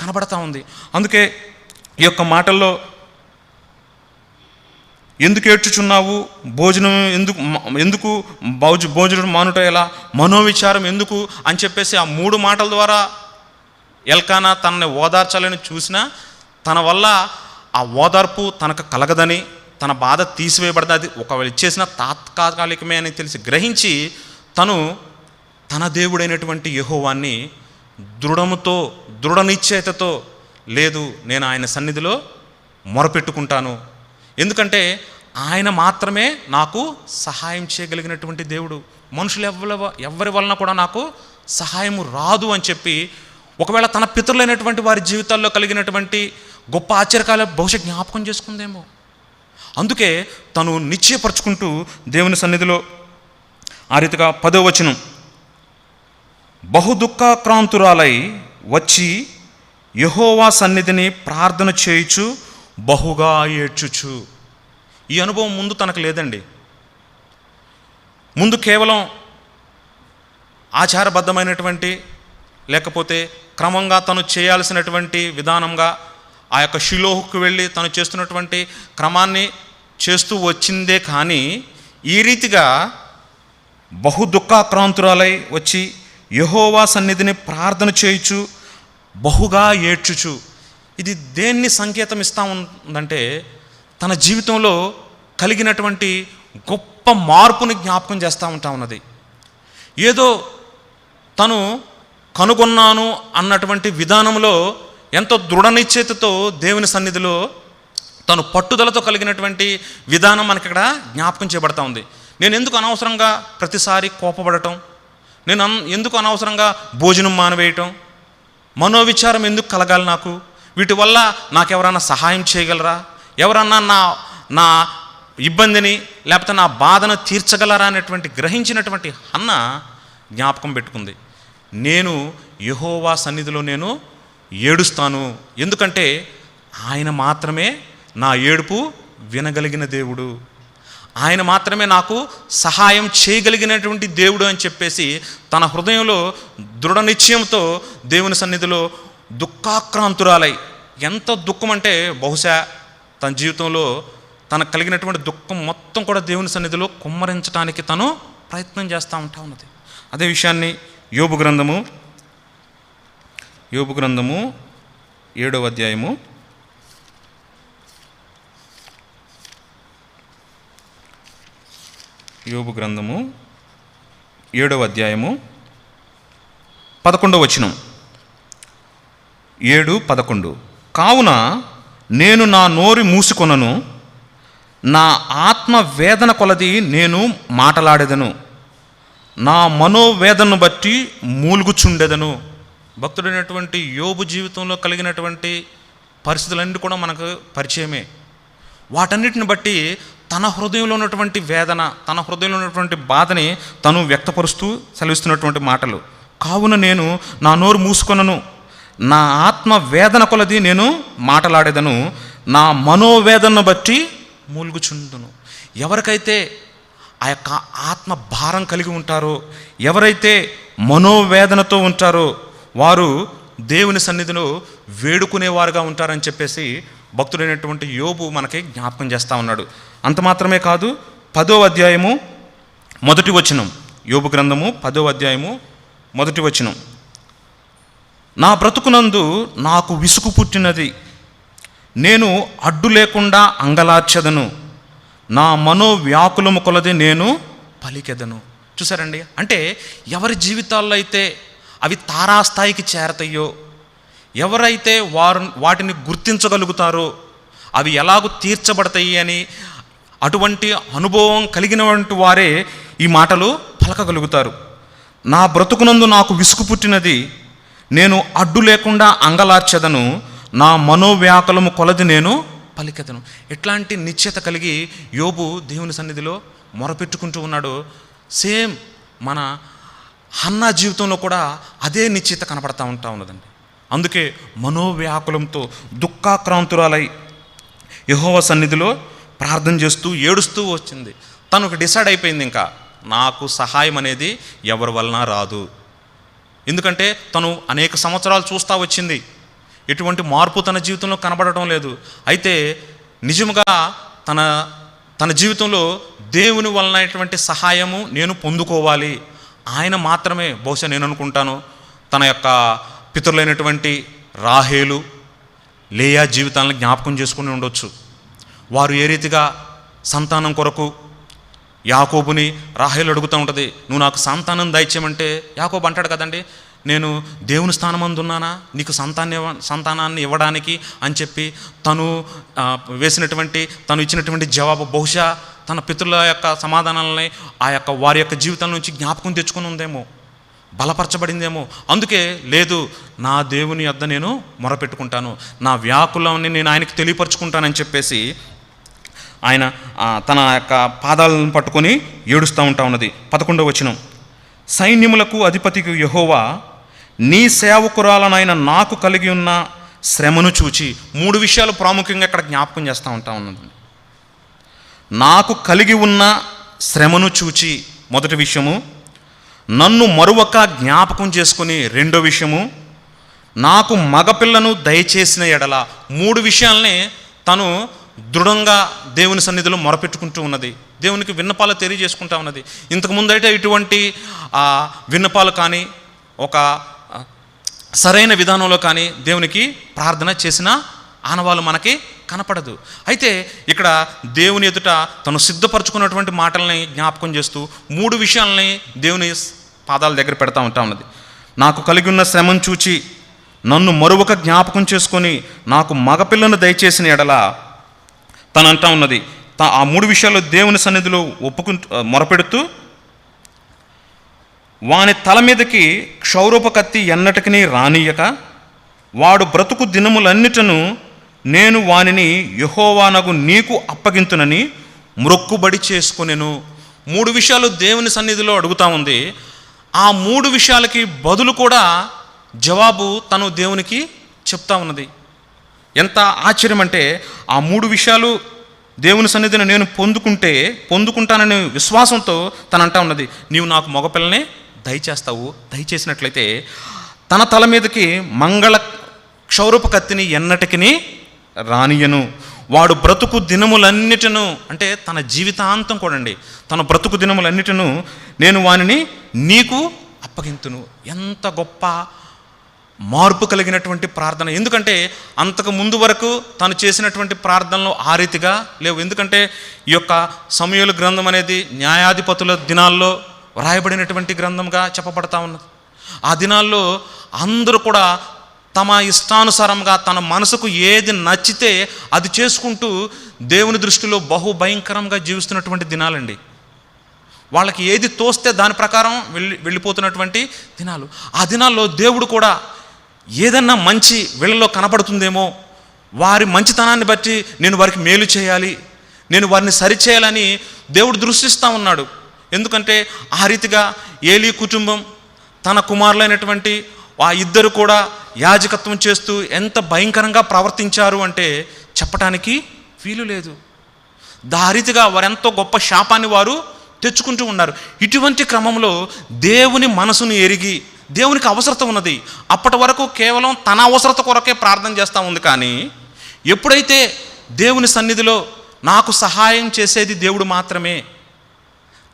కనబడతా ఉంది. అందుకే ఈ యొక్క మాటల్లో ఎందుకు ఏడ్చుచున్నావు, భోజనం ఎందుకు భోజనం మానుట ఎలా, మనోవిచారం ఎందుకు అని చెప్పేసి ఆ 3 మాటల ద్వారా ఎల్కానా తనని ఓదార్చాలని చూసినా తన వల్ల ఆ ఓదార్పు తనకు కలగదని, తన బాధ తీసివేయబడదు, అది ఒకవేళ ఇచ్చేసిన తాత్కాలికమే అని తెలిసి గ్రహించి తను తన దేవుడైనటువంటి యెహోవాని దృఢ నిశ్చయతతో, లేదు నేను ఆయన సన్నిధిలో మొరపెట్టుకుంటాను, ఎందుకంటే ఆయన మాత్రమే నాకు సహాయం చేయగలిగినటువంటి దేవుడు, మనుషులు ఎవరి వలన కూడా నాకు సహాయం రాదు అని చెప్పి, ఒకవేళ తన పితరులైనటువంటి వారి జీవితాల్లో కలిగినటువంటి గొప్ప ఆశ్చర్యకాల బహుశా జ్ఞాపకం చేసుకుందేమో. అందుకే తను నిశ్చయపరుచుకుంటూ దేవుని సన్నిధిలో ఆ రీతిగా 10వ వచనం, బహుదుఃఖాక్రాంతురాలై వచ్చి యెహోవా సన్నిధిని ప్రార్థన చేయుచు బహుగా ఏడ్చుచు. ఈ అనుభవం ముందు తనకు లేదండి. ముందు కేవలం ఆచారబద్ధమైనటువంటి, లేకపోతే క్రమంగా తను చేయాల్సినటువంటి విధానంగా ఆ యొక్క షిలోహుకు వెళ్ళి తను చేస్తున్నటువంటి క్రమాన్ని చేస్తూ వచ్చిందే. కానీ ఈ రీతిగా బహుదుఃఖాక్రాంతురాలై వచ్చి యెహోవా సన్నిధిని ప్రార్థన చేయుచు బహుగా ఏడ్చుచు, ఇది దేన్ని సంకేతం ఇస్తూ ఉందంటే తన జీవితంలో కలిగినటువంటి గొప్ప మార్పుని జ్ఞాపకం చేస్తూ ఉంటా ఉన్నది. ఏదో తను కనుగొన్నాను అన్నటువంటి విధానంలో ఎంతో దృఢ నిశ్చయతతో దేవుని సన్నిధిలో తను పట్టుదలతో కలిగినటువంటి విధానం మనకి ఇక్కడ జ్ఞాపకం చేయబడతా ఉంది. నేను ఎందుకు అనవసరంగా ప్రతిసారి కోపపడటం, నేను ఎందుకు అనవసరంగా భోజనం మానవేయటం, మనోవిచారం ఎందుకు కలగాలి నాకు, వీటి వల్ల నాకెవరన్నా సహాయం చేయగలరా, ఎవరన్నా నా ఇబ్బందిని లేకపోతే నా బాధను తీర్చగలరా అనేటువంటి గ్రహించినటువంటి హన్న జ్ఞాపకం పెట్టుకుంది. నేను యెహోవా సన్నిధిలో నేను ఏడుస్తాను, ఎందుకంటే ఆయన మాత్రమే నా ఏడుపు వినగలిగిన దేవుడు, ఆయన మాత్రమే నాకు సహాయం చేయగలిగినటువంటి దేవుడు అని చెప్పేసి తన హృదయంలో దృఢ నిశ్చయంతో దేవుని సన్నిధిలో దుఃఖాక్రాంతురాలై, ఎంత దుఃఖం అంటే బహుశా తన జీవితంలో తనకు కలిగినటువంటి దుఃఖం మొత్తం కూడా దేవుని సన్నిధిలో కుమ్మరించడానికి తను ప్రయత్నం చేస్తూ ఉంటా ఉన్నది. అదే విషయాన్ని యోబు గ్రంథము 7వ అధ్యాయము 7వ అధ్యాయము 11వ వచనం, 7:11, కావున నేను నా నోరు మూసుకొనను, నా ఆత్మ వేదన కొలది నేను మాటలాడెదను, నా మనోవేదనను బట్టి మూలుగుచుండెదను. భక్తుడైనటువంటి యోబు జీవితంలో కలిగినటువంటి పరిస్థితులన్నీ కూడా మనకు పరిచయమే. వాటన్నిటిని బట్టి తన హృదయంలో ఉన్నటువంటి వేదన, తన హృదయంలో ఉన్నటువంటి బాధని తను వ్యక్తపరుస్తూ సెలవిస్తున్నటువంటి మాటలు. కావున నేను నా నోరు మూసుకొనను, నా ఆత్మ వేదన కొలది నేను మాటలాడేదను, నా మనోవేదనను బట్టి మూలుగుచుందును. ఎవరికైతే ఆ యొక్క ఆత్మ భారం కలిగి ఉంటారో, ఎవరైతే మనోవేదనతో ఉంటారో వారు దేవుని సన్నిధిలో వేడుకునేవారుగా ఉంటారని చెప్పేసి భక్తుడైనటువంటి యోబు మనకి జ్ఞాపకం చేస్తూ ఉన్నాడు. అంత మాత్రమే కాదు, 10వ అధ్యాయము 1వ వచనం, యోబు గ్రంథము 10వ అధ్యాయము 1వ వచనం, నా బ్రతుకునందు నాకు విసుగు పుట్టినది, నేను అడ్డు లేకుండా అంగలార్చెదను, నా మనోవ్యాకులము కొలది నేను పలికెదను. చూసారండి, అంటే ఎవరి జీవితాల్లో అయితే అవి తారాస్థాయికి చేరతాయో, ఎవరైతే వాటిని గుర్తించగలుగుతారో, అవి ఎలాగూ తీర్చబడతాయి అని అటువంటి అనుభవం కలిగినటువంటి వారే ఈ మాటలు పలకగలుగుతారు. నా బ్రతుకునందు నాకు విసుగు పుట్టినది, నేను అడ్డు లేకుండా అంగలార్చెదను, నా మనోవ్యాకులము కొలది నేను పలికెదను. ఎట్లాంటి నిశ్చయత కలిగి యోబు దేవుని సన్నిధిలో మొరపెట్టుకుంటూ ఉన్నాడు. సేమ్ మన హన్నా జీవితంలో కూడా అదే నిశ్చయత కనపడతా ఉన్నదండి. అందుకే మనోవ్యాకులంతో దుఃఖాక్రాంతురాలై యెహోవా సన్నిధిలో ప్రార్థన చేస్తూ ఏడుస్తూ వచ్చింది. తనకు డిసైడ్ అయిపోయింది, ఇంకా నాకు సహాయం అనేది ఎవరి వలన రాదు. ఎందుకంటే తను అనేక సంవత్సరాలు చూస్తూ వచ్చింది, ఎటువంటి మార్పు తన జీవితంలో కనబడటం లేదు. అయితే నిజంగా తన జీవితంలో దేవుని వలనటువంటి సహాయము నేను పొందుకోవాలి. ఆయన మాత్రమే, బహుశా నేను అనుకుంటాను, తన యొక్క పితరులైనటువంటి రాహేలు, లేయా జీవితాలను జ్ఞాపకం చేసుకుని ఉండొచ్చు. వారు ఏ రీతిగా సంతానం కొరకు యాకోబుని రాహేలు అడుగుతూ ఉంటుంది, నువ్వు నాకు సంతానం దయచేయమంటే యాకోబు అంటాడు కదండి, నేను దేవుని స్థానమందున్నానా నీకు సంతానాన్ని ఇవ్వడానికి అని చెప్పి తను ఇచ్చినటువంటి జవాబు బహుశా తన పితరుల యొక్క సమాధానాలని వారి యొక్క జీవితం నుంచి జ్ఞాపకం తెచ్చుకుని ఉందేమో, బలపరచబడిందేమో. అందుకే లేదు, నా దేవుని యొద్ద నేను మొరపెట్టుకుంటాను, నా వ్యాకులాన్ని నేను ఆయనకి తెలియపరచుకుంటానని చెప్పేసి ఆయన తన యొక్క పాదాలను పట్టుకొని ఏడుస్తూ ఉన్నది. 11వ వచనం, సైన్యములకు అధిపతికి యెహోవా నీ సేవకురాలనైన నాకు కలిగి ఉన్న శ్రమను చూచి, 3 విషయాలు ప్రాముఖ్యంగా ఇక్కడ జ్ఞాపకం చేస్తూ ఉన్నది. నాకు కలిగి ఉన్న శ్రమను చూచి, మొదటి విషయము, నన్ను మరువక జ్ఞాపకం చేసుకుని, రెండో విషయము, నాకు మగపిల్లను దయచేసిన ఎడల. 3 విషయాల్ని తను దృఢంగా దేవుని సన్నిధిలో మొరపెట్టుకుంటూ ఉన్నది, దేవునికి విన్నపాలు తెలియజేసుకుంటూ ఉన్నది. ఇంతకుముందు అయితే ఇటువంటి విన్నపాలు కానీ ఒక సరైన విధానంలో కానీ దేవునికి ప్రార్థన చేసిన ఆనవాళ్ళు మనకి కనపడదు. అయితే ఇక్కడ దేవుని ఎదుట తను సిద్ధపరచుకున్నటువంటి మాటల్ని జ్ఞాపకం చేస్తూ 3 విషయాలని దేవుని పాదాల దగ్గర పెడతా ఉన్నది. నాకు కలిగి ఉన్న శ్రమను చూచి నన్ను మరొక జ్ఞాపకం చేసుకొని నాకు మగపిల్లను దయచేసిన ఎడల తను అంటా ఉన్నది. ఆ 3 విషయాలు దేవుని సన్నిధిలో మొరపెడుతూ, వాని తల మీదకి క్షౌరూప కత్తి ఎన్నటికి రానియక వాడు బ్రతుకు దినములన్నిటను నేను వానిని యెహోవానగు నీకు అప్పగింతునని మ్రొక్కుబడి చేసుకొనెను. 3 విషయాలు దేవుని సన్నిధిలో అడుగుతా ఉంది. ఆ 3 విషయాలకి బదులు కూడా జవాబు తను దేవునికి చెప్తా ఉన్నది. ఎంత ఆశ్చర్యం అంటే, ఆ 3 విషయాలు దేవుని సన్నిధిని నేను పొందుకుంటానని విశ్వాసంతో తను అంటా ఉన్నది, నీవు నాకు మగపిల్లనే దయచేసినట్లయితే తన తల మీదకి మంగళ క్షౌరూప కత్తిని ఎన్నటికి రానియను, వాడు బ్రతుకు దినములన్నిటిను, అంటే తన జీవితాంతం కూడండి, తన బ్రతుకు దినములన్నిటిను నేను వానిని నీకు అప్పగింతును. ఎంత గొప్ప మార్పు కలిగినటువంటి ప్రార్థన. ఎందుకంటే అంతకు ముందు వరకు తను చేసినటువంటి ప్రార్థనలు ఆ రీతిగా లేవు. ఎందుకంటే ఈ యొక్క సమూయేలు గ్రంథం అనేది న్యాయాధిపతుల దినాల్లో వ్రాయబడినటువంటి గ్రంథంగా చెప్పబడతా ఉన్నది. ఆ దినాల్లో అందరూ కూడా తమ ఇష్టానుసారంగా తన మనసుకు ఏది నచ్చితే అది చేసుకుంటూ దేవుని దృష్టిలో బహుభయంకరంగా జీవిస్తున్నటువంటి దినాలండి. వాళ్ళకి ఏది తోస్తే దాని ప్రకారం వెళ్ళిపోతున్నటువంటి దినాలు. ఆ దినాల్లో దేవుడు కూడా ఏదన్నా మంచి వీళ్ళలో కనపడుతుందేమో, వారి మంచితనాన్ని బట్టి నేను వారికి మేలు చేయాలి, నేను వారిని సరిచేయాలని దేవుడు దృష్టిస్తూ ఉన్నాడు. ఎందుకంటే ఆ రీతిగా ఏలీ కుటుంబం తన కుమారులైనటువంటి ఆ 2 కూడా యాజకత్వం చేస్తూ ఎంత భయంకరంగా ప్రవర్తించారు అంటే చెప్పటానికి వీలు లేదు. రీతిగా వారెంతో గొప్ప శాపాన్ని వారు తెచ్చుకుంటూ ఉన్నారు. ఇటువంటి క్రమంలో దేవుని మనసును ఎరిగి, దేవునికి అవసరత ఉన్నది, అప్పటి వరకు కేవలం తన అవసరత కొరకే ప్రార్థన చేస్తూ ఉంది. కానీ ఎప్పుడైతే దేవుని సన్నిధిలో నాకు సహాయం చేసేది దేవుడు మాత్రమే,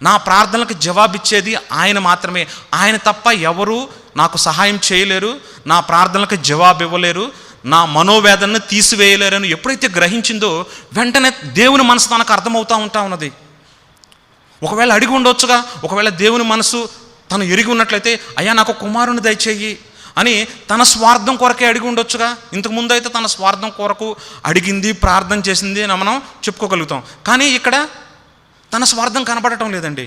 నా ప్రార్థనలకు జవాబిచ్చేది ఆయన మాత్రమే, ఆయన తప్ప ఎవరు నాకు సహాయం చేయలేరు, నా ప్రార్థనలకు జవాబు ఇవ్వలేరు, నా మనోవేదనను తీసివేయలేరని ఎప్పుడైతే గ్రహించిందో వెంటనే దేవుని మనసు తనకు అర్థమవుతూ ఉన్నది. ఒకవేళ అడిగి ఉండొచ్చుగా, ఒకవేళ దేవుని మనసు తను ఎరిగి ఉన్నట్లయితే, అయ్యా నాకు కుమారుని దయచేయి అని తన స్వార్థం కొరకే అడిగి ఉండొచ్చుగా. ఇంతకుముందు అయితే తన స్వార్థం కొరకు అడిగింది, ప్రార్థన చేసింది అని మనం చెప్పుకోగలుగుతాం. కానీ ఇక్కడ తన స్వార్థం కనపడటం లేదండి.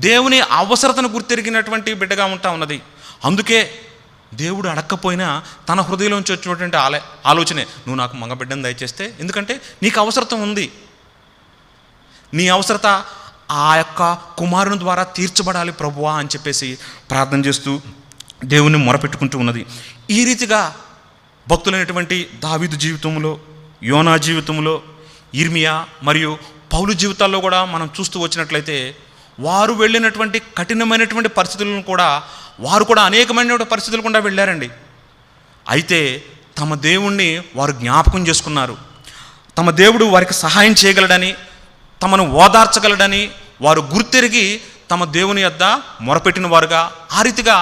దేవుని అవసరతను గుర్తెరిగినటువంటి బిడ్డగా ఉంటా ఉన్నది. అందుకే దేవుడు అడక్కపోయినా తన హృదయంలోంచి వచ్చినటువంటి ఆలోచనే, నువ్వు నాకు మగబిడ్డను దయచేస్తే, ఎందుకంటే నీకు అవసరత ఉంది, నీ అవసరత ఆ యొక్క కుమారుని ద్వారా తీర్చబడాలి ప్రభువా అని చెప్పేసి ప్రార్థన చేస్తూ దేవుని మొరపెట్టుకుంటూ ఉన్నది. ఈ రీతిగా భక్తులైనటువంటి దావీదు జీవితంలో, యోనా జీవితంలో, ఇర్మియా మరియు పౌలు జీవితాల్లో కూడా మనం చూస్తూ వచ్చినట్లయితే వారు వెళ్ళినటువంటి కఠినమైనటువంటి పరిస్థితులను కూడా వారు కూడా అనేకమైన పరిస్థితులు కూడా వెళ్ళారండి. అయితే తమ దేవుణ్ణి వారు జ్ఞాపకం చేసుకున్నారు. తమ దేవుడు వారికి సహాయం చేయగలడని, తమను ఓదార్చగలడని వారు గుర్తెరిగి తమ దేవుని యొద్ద మొరపెట్టిన వారుగా, ఆ రీతిగా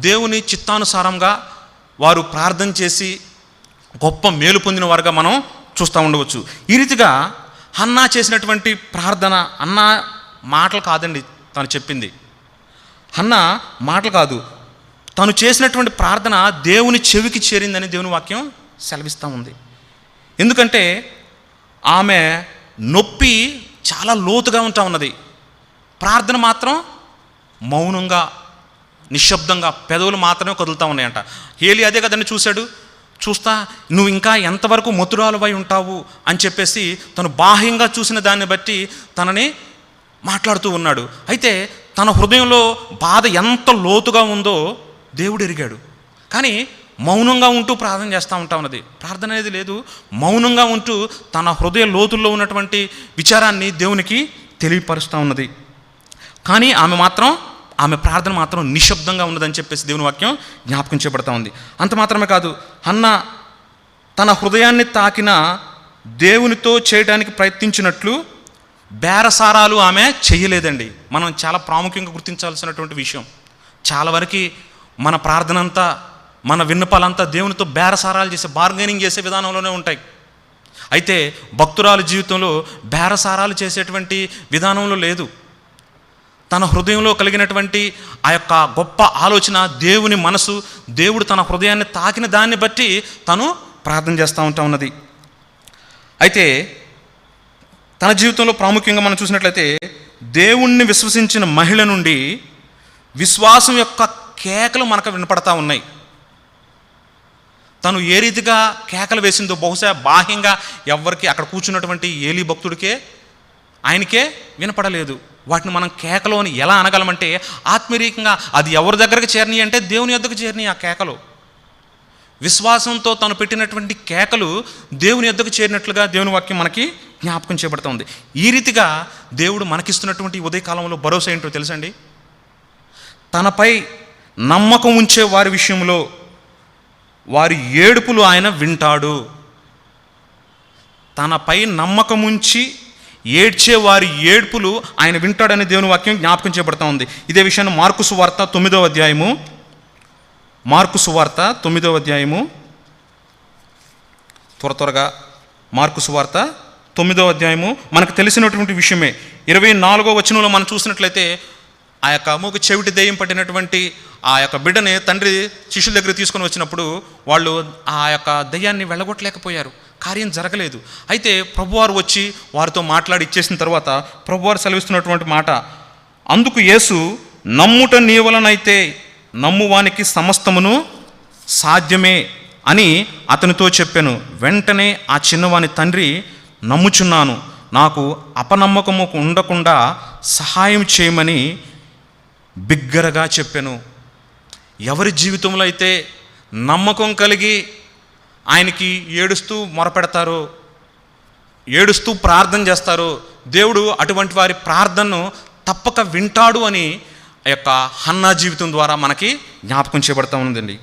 దేవుని చిత్తానుసారంగా వారు ప్రార్థన చేసి గొప్ప మేలు పొందిన వారుగా మనం చూస్తూ ఉండవచ్చు. ఈ రీతిగా హన్నా చేసినటువంటి ప్రార్థన, హన్నా మాటలు కాదండి తను చెప్పింది, హన్నా మాటలు కాదు, తను చేసినటువంటి ప్రార్థన దేవుని చెవికి చేరిందని దేవుని వాక్యం సెలవిస్తూ ఉంది. ఎందుకంటే ఆమె నొప్పి చాలా లోతుగా ఉంటా ఉన్నది, ప్రార్థన మాత్రం మౌనంగా నిశ్శబ్దంగా పెదవులు మాత్రమే కదులుతూ ఉన్నాయంట. ఏలీ అదే కదండి చూశాడు. చూస్తా నువ్వు ఇంకా ఎంతవరకు మధురాలువై ఉంటావు అని చెప్పేసి తను బాహ్యంగా చూసిన దాన్ని బట్టి తనని మాట్లాడుతూ ఉన్నాడు. అయితే తన హృదయంలో బాధ ఎంత లోతుగా ఉందో దేవుడు ఎరిగాడు. కానీ మౌనంగా ఉంటూ ప్రార్థన చేస్తూ ఉంటా ఉన్నది. ప్రార్థన అనేది లేదు, మౌనంగా ఉంటూ తన హృదయ లోతుల్లో ఉన్నటువంటి విచారాన్ని దేవునికి తెలియపరుస్తూ ఉన్నది. కానీ ఆమె ప్రార్థన మాత్రం నిశ్శబ్దంగా ఉన్నదని చెప్పేసి దేవుని వాక్యం జ్ఞాపకం చేయబడతా ఉంది. అంత మాత్రమే కాదు, హన్నా తన హృదయాన్ని తాకిన దేవునితో చేయడానికి ప్రయత్నించినట్లు బేరసారాలు ఆమె చెయ్యలేదండి. మనం చాలా ప్రాముఖ్యంగా గుర్తించాల్సినటువంటి విషయం. చాలా వరకు మన ప్రార్థన అంతా, మన విన్నపాలంతా దేవునితో బేరసారాలు చేసే, బార్గెనింగ్ చేసే విధానంలోనే ఉంటాయి. అయితే భక్తురాలు జీవితంలో బేరసారాలు చేసేటువంటి విధానంలో లేదు. తన హృదయంలో కలిగినటువంటి ఆ యొక్క గొప్ప ఆలోచన, దేవుని మనసు, దేవుడు తన హృదయాన్ని తాకిన దాన్ని బట్టి తను ప్రార్థన చేస్తూ ఉంటా ఉన్నది. అయితే తన జీవితంలో ప్రాముఖ్యంగా మనం చూసినట్లయితే దేవుణ్ణి విశ్వసించిన మహిళ నుండి విశ్వాసం యొక్క కేకలు మనకు వినపడతా ఉన్నాయి. తను ఏ రీతిగా కేకలు వేసిందో బహుశా బాహ్యంగా ఎవ్వరికి, అక్కడ కూర్చున్నటువంటి ఏలీ భక్తుడికే ఆయనకే వినపడలేదు. వాటిని మనం కేకలు అని ఎలా అనగలమంటే, ఆత్మీయంగా అది ఎవరి దగ్గరకు చేరినాయి అంటే దేవుని యొద్దకు చేరినాయి. ఆ కేకలు విశ్వాసంతో తను పెట్టినటువంటి కేకలు దేవుని యొద్దకు చేరినట్లుగా దేవుని వాక్యం మనకి జ్ఞాపకం చేయబడుతుంది. ఈ రీతిగా దేవుడు మనకిస్తున్నటువంటి ఉదయకాలంలో భరోసా ఏంటో తెలుసండి. తనపై నమ్మకం ఉంచే వారి విషయంలో వారి ఏడుపులు ఆయన వింటాడు. తనపై నమ్మకం ఉంచి ఏడ్చే వారి ఏడ్పులు ఆయన వింటాడని దేవుని వాక్యం జ్ఞాపకం చేయబడతా ఉంది. ఇదే విషయాన్ని మార్కు సువార్త 9వ అధ్యాయము, మార్కు సువార్త 9వ అధ్యాయము, త్వరగా మార్కు సువార్త 9వ అధ్యాయము మనకు తెలిసినటువంటి విషయమే. 24వ వచనంలో మనం చూసినట్లయితే ఆ యొక్క మూగ చెవిటి దెయ్యం పట్టినటువంటి ఆ యొక్క బిడ్డని తండ్రి శిష్యుల దగ్గర తీసుకొని వచ్చినప్పుడు వాళ్ళు ఆ యొక్క దెయ్యాన్ని వెళ్ళగొట్టలేకపోయారు, కార్యం జరగలేదు. అయితే ప్రభువారు వచ్చి వారితో మాట్లాడి ఇచ్చేసిన తర్వాత ప్రభువారు సెలవిస్తున్నటువంటి మాట, అందుకు యేసు నమ్ముట నీ వలనైతే నమ్మువానికి సమస్తమును సాధ్యమే అని అతనితో చెప్పాను. వెంటనే ఆ చిన్నవాని తండ్రి, నమ్ముచున్నాను, నాకు అపనమ్మకము ఉండకుండా సహాయం చేయమని బిగ్గరగా చెప్పాను. ఎవరి జీవితంలో అయితే నమ్మకం కలిగి ఆయనకి ఏడుస్తూ మొరపెడతారో, ఏడుస్తూ ప్రార్థన చేస్తారో, దేవుడు అటువంటి వారి ప్రార్థనను తప్పక వింటాడు అని ఆ యొక్క హన్నా జీవితం ద్వారా మనకి జ్ఞాపకం చేయబడతా ఉందండి.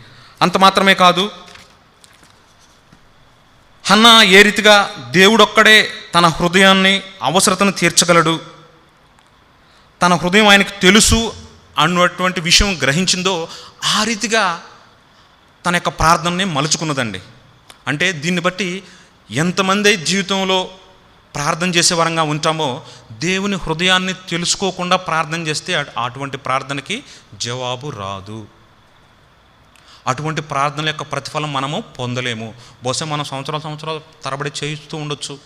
అంత మాత్రమే కాదు, హన్నా ఏ రీతిగా దేవుడొక్కడే తన హృదయాన్ని అవసరతను తీర్చగలడు, తన హృదయం ఆయనకు తెలుసు అన్నటువంటి విషయం గ్రహించిందో ఆ రీతిగా తన యొక్క ప్రార్థనని మలుచుకున్నదండి. అంటే దీన్ని బట్టి ఎంతమంది జీవితంలో ప్రార్థన చేసే వరంగా ఉంటామో, దేవుని హృదయాన్ని తెలుసుకోకుండా ప్రార్థన చేస్తే అటువంటి ప్రార్థనకి జవాబు రాదు. అటువంటి ప్రార్థన యొక్క ప్రతిఫలం మనము పొందలేము. బహుశా మనం సంవత్సరాలు తరబడి చేస్తూ ఉండొచ్చు,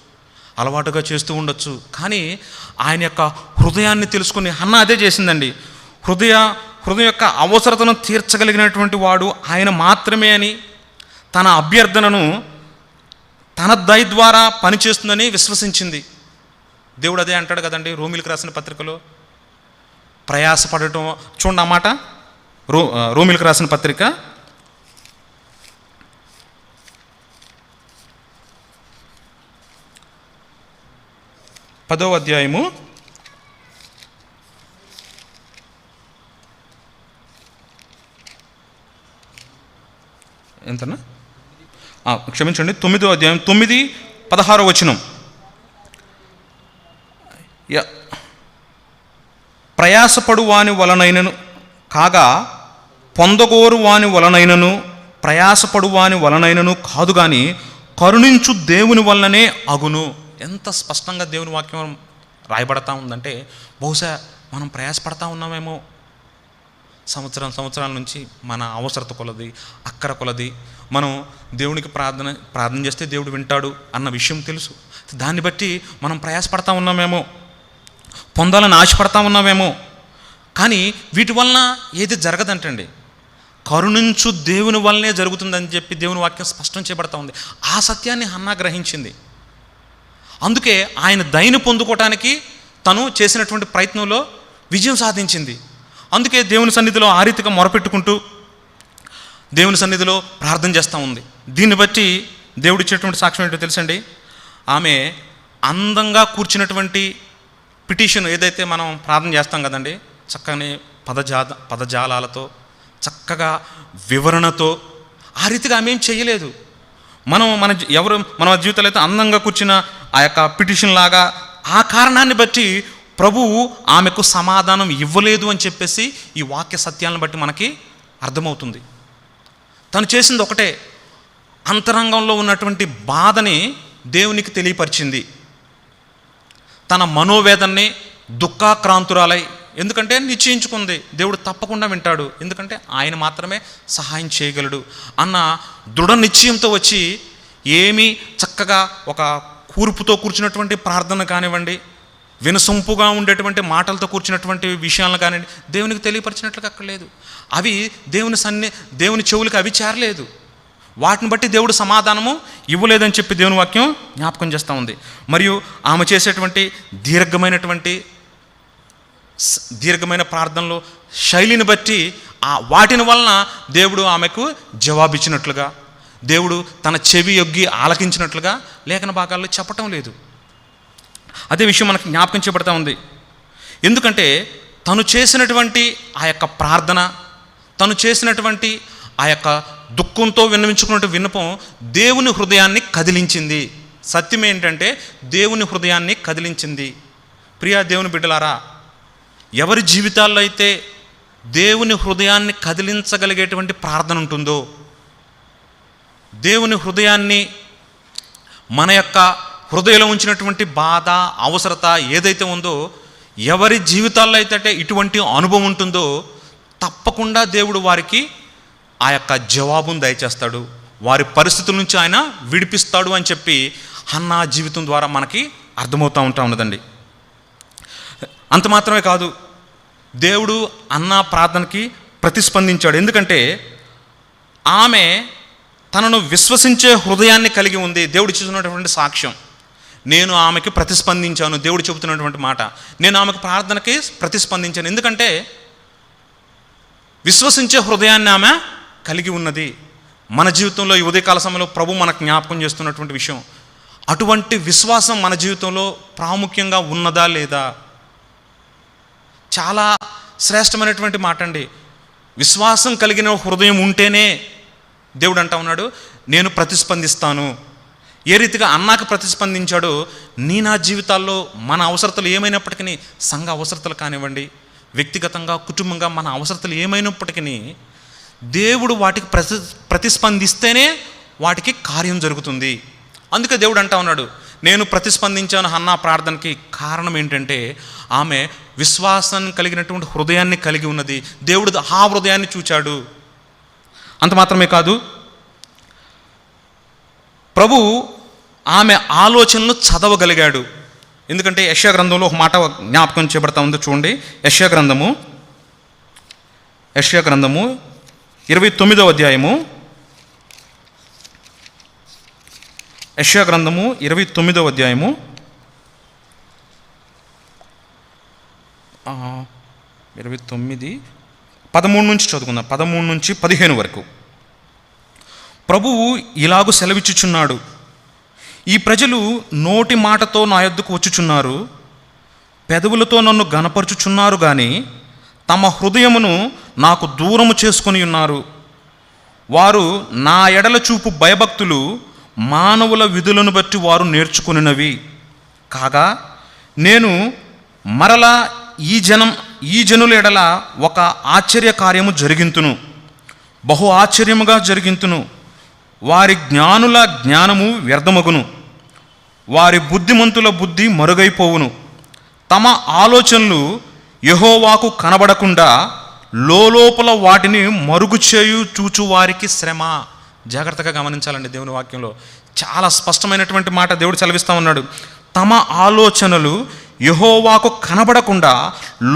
అలవాటుగా చేస్తూ ఉండొచ్చు, కానీ ఆయన యొక్క హృదయాన్ని తెలుసుకుని హన్నా అదే చేసిందండి. హృదయం యొక్క అవసరతను తీర్చగలిగినటువంటి వాడు ఆయన మాత్రమే అని, తన అభ్యర్థనను తన దయ ద్వారా పనిచేస్తుందని విశ్వసించింది. దేవుడు అదే అంటాడు కదండి రోమీలకు రాసిన పత్రికలో, ప్రయాసపడటం. చూడండి ఆ మాట, రోమీలకు రాసిన పత్రిక 10వ అధ్యాయము ఎంతనా క్షమించండి 9వ అధ్యాయం 9-16 వచనం. ప్రయాసపడు వాని వలనైనను కాగా పొందగోరు వాని వలనైనను ప్రయాసపడు వాని వలనైనను కాదు కానీ కరుణించు దేవుని వలననే అగును. ఎంత స్పష్టంగా దేవుని వాక్యం రాయబడతా ఉందంటే, బహుశా మనం ప్రయాసపడతా ఉన్నామేమో. సంవత్సరాల నుంచి మన అవసరత కొలది, అక్కర కొలది మనం దేవునికి ప్రార్థన చేస్తే దేవుడు వింటాడు అన్న విషయం తెలుసు. దాన్ని బట్టి మనం ప్రయాసపడతా ఉన్నామేమో, పొందాలని ఆశపడతా ఉన్నామేమో. కానీ వీటి వలన ఏది జరగదంటండి, కరుణించు దేవుని వల్లనే జరుగుతుందని చెప్పి దేవుని వాక్యం స్పష్టం చేయబడతా ఉంది. ఆ సత్యాన్ని హన్నా గ్రహించింది. అందుకే ఆయన దయను పొందుకోవటానికి తను చేసినటువంటి ప్రయత్నంలో విజయం సాధించింది. అందుకే దేవుని సన్నిధిలో ఆ రీతిగా మొరపెట్టుకుంటూ దేవుని సన్నిధిలో ప్రార్థన చేస్తూ ఉంది. దీన్ని బట్టి దేవుడు ఇచ్చేటువంటి సాక్ష్యం ఏంటో తెలుసండి. ఆమె అందంగా కూర్చున్నటువంటి పిటిషన్ ఏదైతే మనం ప్రార్థన చేస్తాం కదండి, చక్కని పదజాలాలతో చక్కగా వివరణతో ఆ రీతిగా ఆమె ఏం చేయలేదు. మన జీవితాలు అయితే అందంగా కూర్చున్న ఆ యొక్క పిటిషన్ లాగా, ఆ కారణాన్ని బట్టి ప్రభువు ఆమెకు సమాధానం ఇవ్వలేదు అని చెప్పేసి ఈ వాక్య సత్యాలను బట్టి మనకి అర్థమవుతుంది. తను చేసింది ఒకటే, అంతరంగంలో ఉన్నటువంటి బాధని దేవునికి తెలియపరిచింది. తన మనోవేదనని దుఃఖాక్రాంతురాలై, ఎందుకంటే నిశ్చయించుకుంది దేవుడు తప్పకుండా వింటాడు, ఎందుకంటే ఆయన మాత్రమే సహాయం చేయగలడు అన్న దృఢ నిశ్చయంతో వచ్చి ఏమీ చక్కగా ఒక కూర్పుతో కూర్చున్నటువంటి ప్రార్థన కానివ్వండి, వినసొంపుగా ఉండేటువంటి మాటలతో కూర్చున్నటువంటి విషయాలను కానివ్వండి దేవునికి తెలియపరిచినట్లుగా అక్కడ లేదు. అవి దేవుని చెవులకు అవి చేరలేదు. వాటిని బట్టి దేవుడు సమాధానము ఇవ్వలేదని చెప్పి దేవుని వాక్యం జ్ఞాపకం చేస్తూ ఉంది. మరియు ఆమె చేసేటువంటి దీర్ఘమైన ప్రార్థనలో శైలిని బట్టి వాటిని వలన దేవుడు ఆమెకు జవాబిచ్చినట్లుగా, దేవుడు తన చెవి యొగ్గి ఆలకించినట్లుగా లేఖన భాగాల్లో చెప్పటం లేదు. అదే విషయం మనకు జ్ఞాపకం చేయబడతా ఉంది. ఎందుకంటే తను చేసినటువంటి ఆ యొక్క ప్రార్థన, తను చేసినటువంటి ఆ యొక్క దుఃఖంతో విన్నవించుకున్న విన్నపం దేవుని హృదయాన్ని కదిలించింది. సత్యం ఏంటంటే దేవుని హృదయాన్ని కదిలించింది. ప్రియా దేవుని బిడ్డలారా, ఎవరి జీవితాల్లో అయితే దేవుని హృదయాన్ని కదిలించగలిగేటువంటి ప్రార్థన ఉంటుందో, దేవుని హృదయాన్ని మన యొక్క హృదయంలో ఉంచినటువంటి బాధ, అవసరత ఏదైతే ఉందో, ఎవరి జీవితాల్లో అయితే ఇటువంటి అనుభవం ఉంటుందో తప్పకుండా దేవుడు వారికి ఆ యొక్క జవాబును దయచేస్తాడు, వారి పరిస్థితుల నుంచి ఆయన విడిపిస్తాడు అని చెప్పి హన్నా జీవితం ద్వారా మనకి అర్థమవుతూ ఉన్నదండి. అంత మాత్రమే కాదు, దేవుడు అన్నా ప్రార్థనకి ప్రతిస్పందించాడు. ఎందుకంటే ఆమె తనను విశ్వసించే హృదయాన్ని కలిగి ఉంది. దేవుడు చూసినటువంటి సాక్ష్యం, నేను ఆమెకి ప్రతిస్పందించాను. దేవుడు చెబుతున్నటువంటి మాట, నేను ఆమెకు ప్రార్థనకి ప్రతిస్పందించాను. ఎందుకంటే విశ్వసించే హృదయాన్ని ఆమె కలిగి ఉన్నది. మన జీవితంలో ఈ ఉదయకాల సమయంలో ప్రభు మనకు జ్ఞాపకం చేస్తున్నటువంటి విషయం, అటువంటి విశ్వాసం మన జీవితంలో ప్రాముఖ్యంగా ఉన్నదా లేదా? చాలా శ్రేష్టమైనటువంటి మాట అండి. విశ్వాసం కలిగిన హృదయం ఉంటేనే దేవుడు అంటా ఉన్నాడు, నేను ప్రతిస్పందిస్తాను. ఏ రీతిగా అన్నాకు ప్రతిస్పందించాడో నా జీవితాల్లో మన అవసరతలు ఏమైనప్పటికీ, సంఘ అవసరతలు కానివ్వండి, వ్యక్తిగతంగా కుటుంబంగా మన అవసరతలు ఏమైనప్పటికీ దేవుడు వాటికి ప్రతిస్పందిస్తేనే వాటికి కార్యం జరుగుతుంది. అందుకే దేవుడు అంటా ఉన్నాడు, నేను ప్రతిస్పందించాను హన్నా ప్రార్థనకి. కారణం ఏంటంటే ఆమె విశ్వాసాన్ని కలిగినటువంటి హృదయాన్ని కలిగి ఉన్నది. దేవుడు ఆ హృదయాన్ని చూచాడు. అంత మాత్రమే కాదు, ప్రభు ఆమె ఆలోచనలు చదవగలిగాడు. ఎందుకంటే యెషయా గ్రంథంలో ఒక మాట జ్ఞాపకం చేయబడతా ఉంది, చూడండి. యెషయా గ్రంథము 29వ అధ్యాయము, యెషయా గ్రంథము 29వ అధ్యాయము 13 నుంచి చదువుకుందాం, 13 నుంచి 15 వరకు. ప్రభువు ఇలాగు సెలవిచ్చుచున్నాడు, ఈ ప్రజలు నోటి మాటతో నా యొద్దకు వచ్చుచున్నారు, పెదవులతో నన్ను గనపరుచుచున్నారు గాని తమ హృదయమును నాకు దూరము చేసుకొని ఉన్నారు. వారు నా ఎడల చూపు భయభక్తులు మానవుల విధులను బట్టి వారు నేర్చుకునినవి. కాగా నేను మరలా ఈ జనుల ఎడల ఒక ఆశ్చర్య కార్యము జరిగింతును, బహు ఆశ్చర్యముగా జరిగింతును. వారి జ్ఞానుల జ్ఞానము వ్యర్థమగును, వారి బుద్ధిమంతుల బుద్ధి మరుగైపోవును. తమ ఆలోచనలు యెహోవాకు కనబడకుండా లోపల వాటిని మరుగు చేయు చూచు వారికి శ్రమ. జాగ్రత్తగా గమనించాలండి, దేవుని వాక్యంలో చాలా స్పష్టమైనటువంటి మాట దేవుడు సెలవిస్తూ ఉన్నాడు. తమ ఆలోచనలు యెహోవాకు కనబడకుండా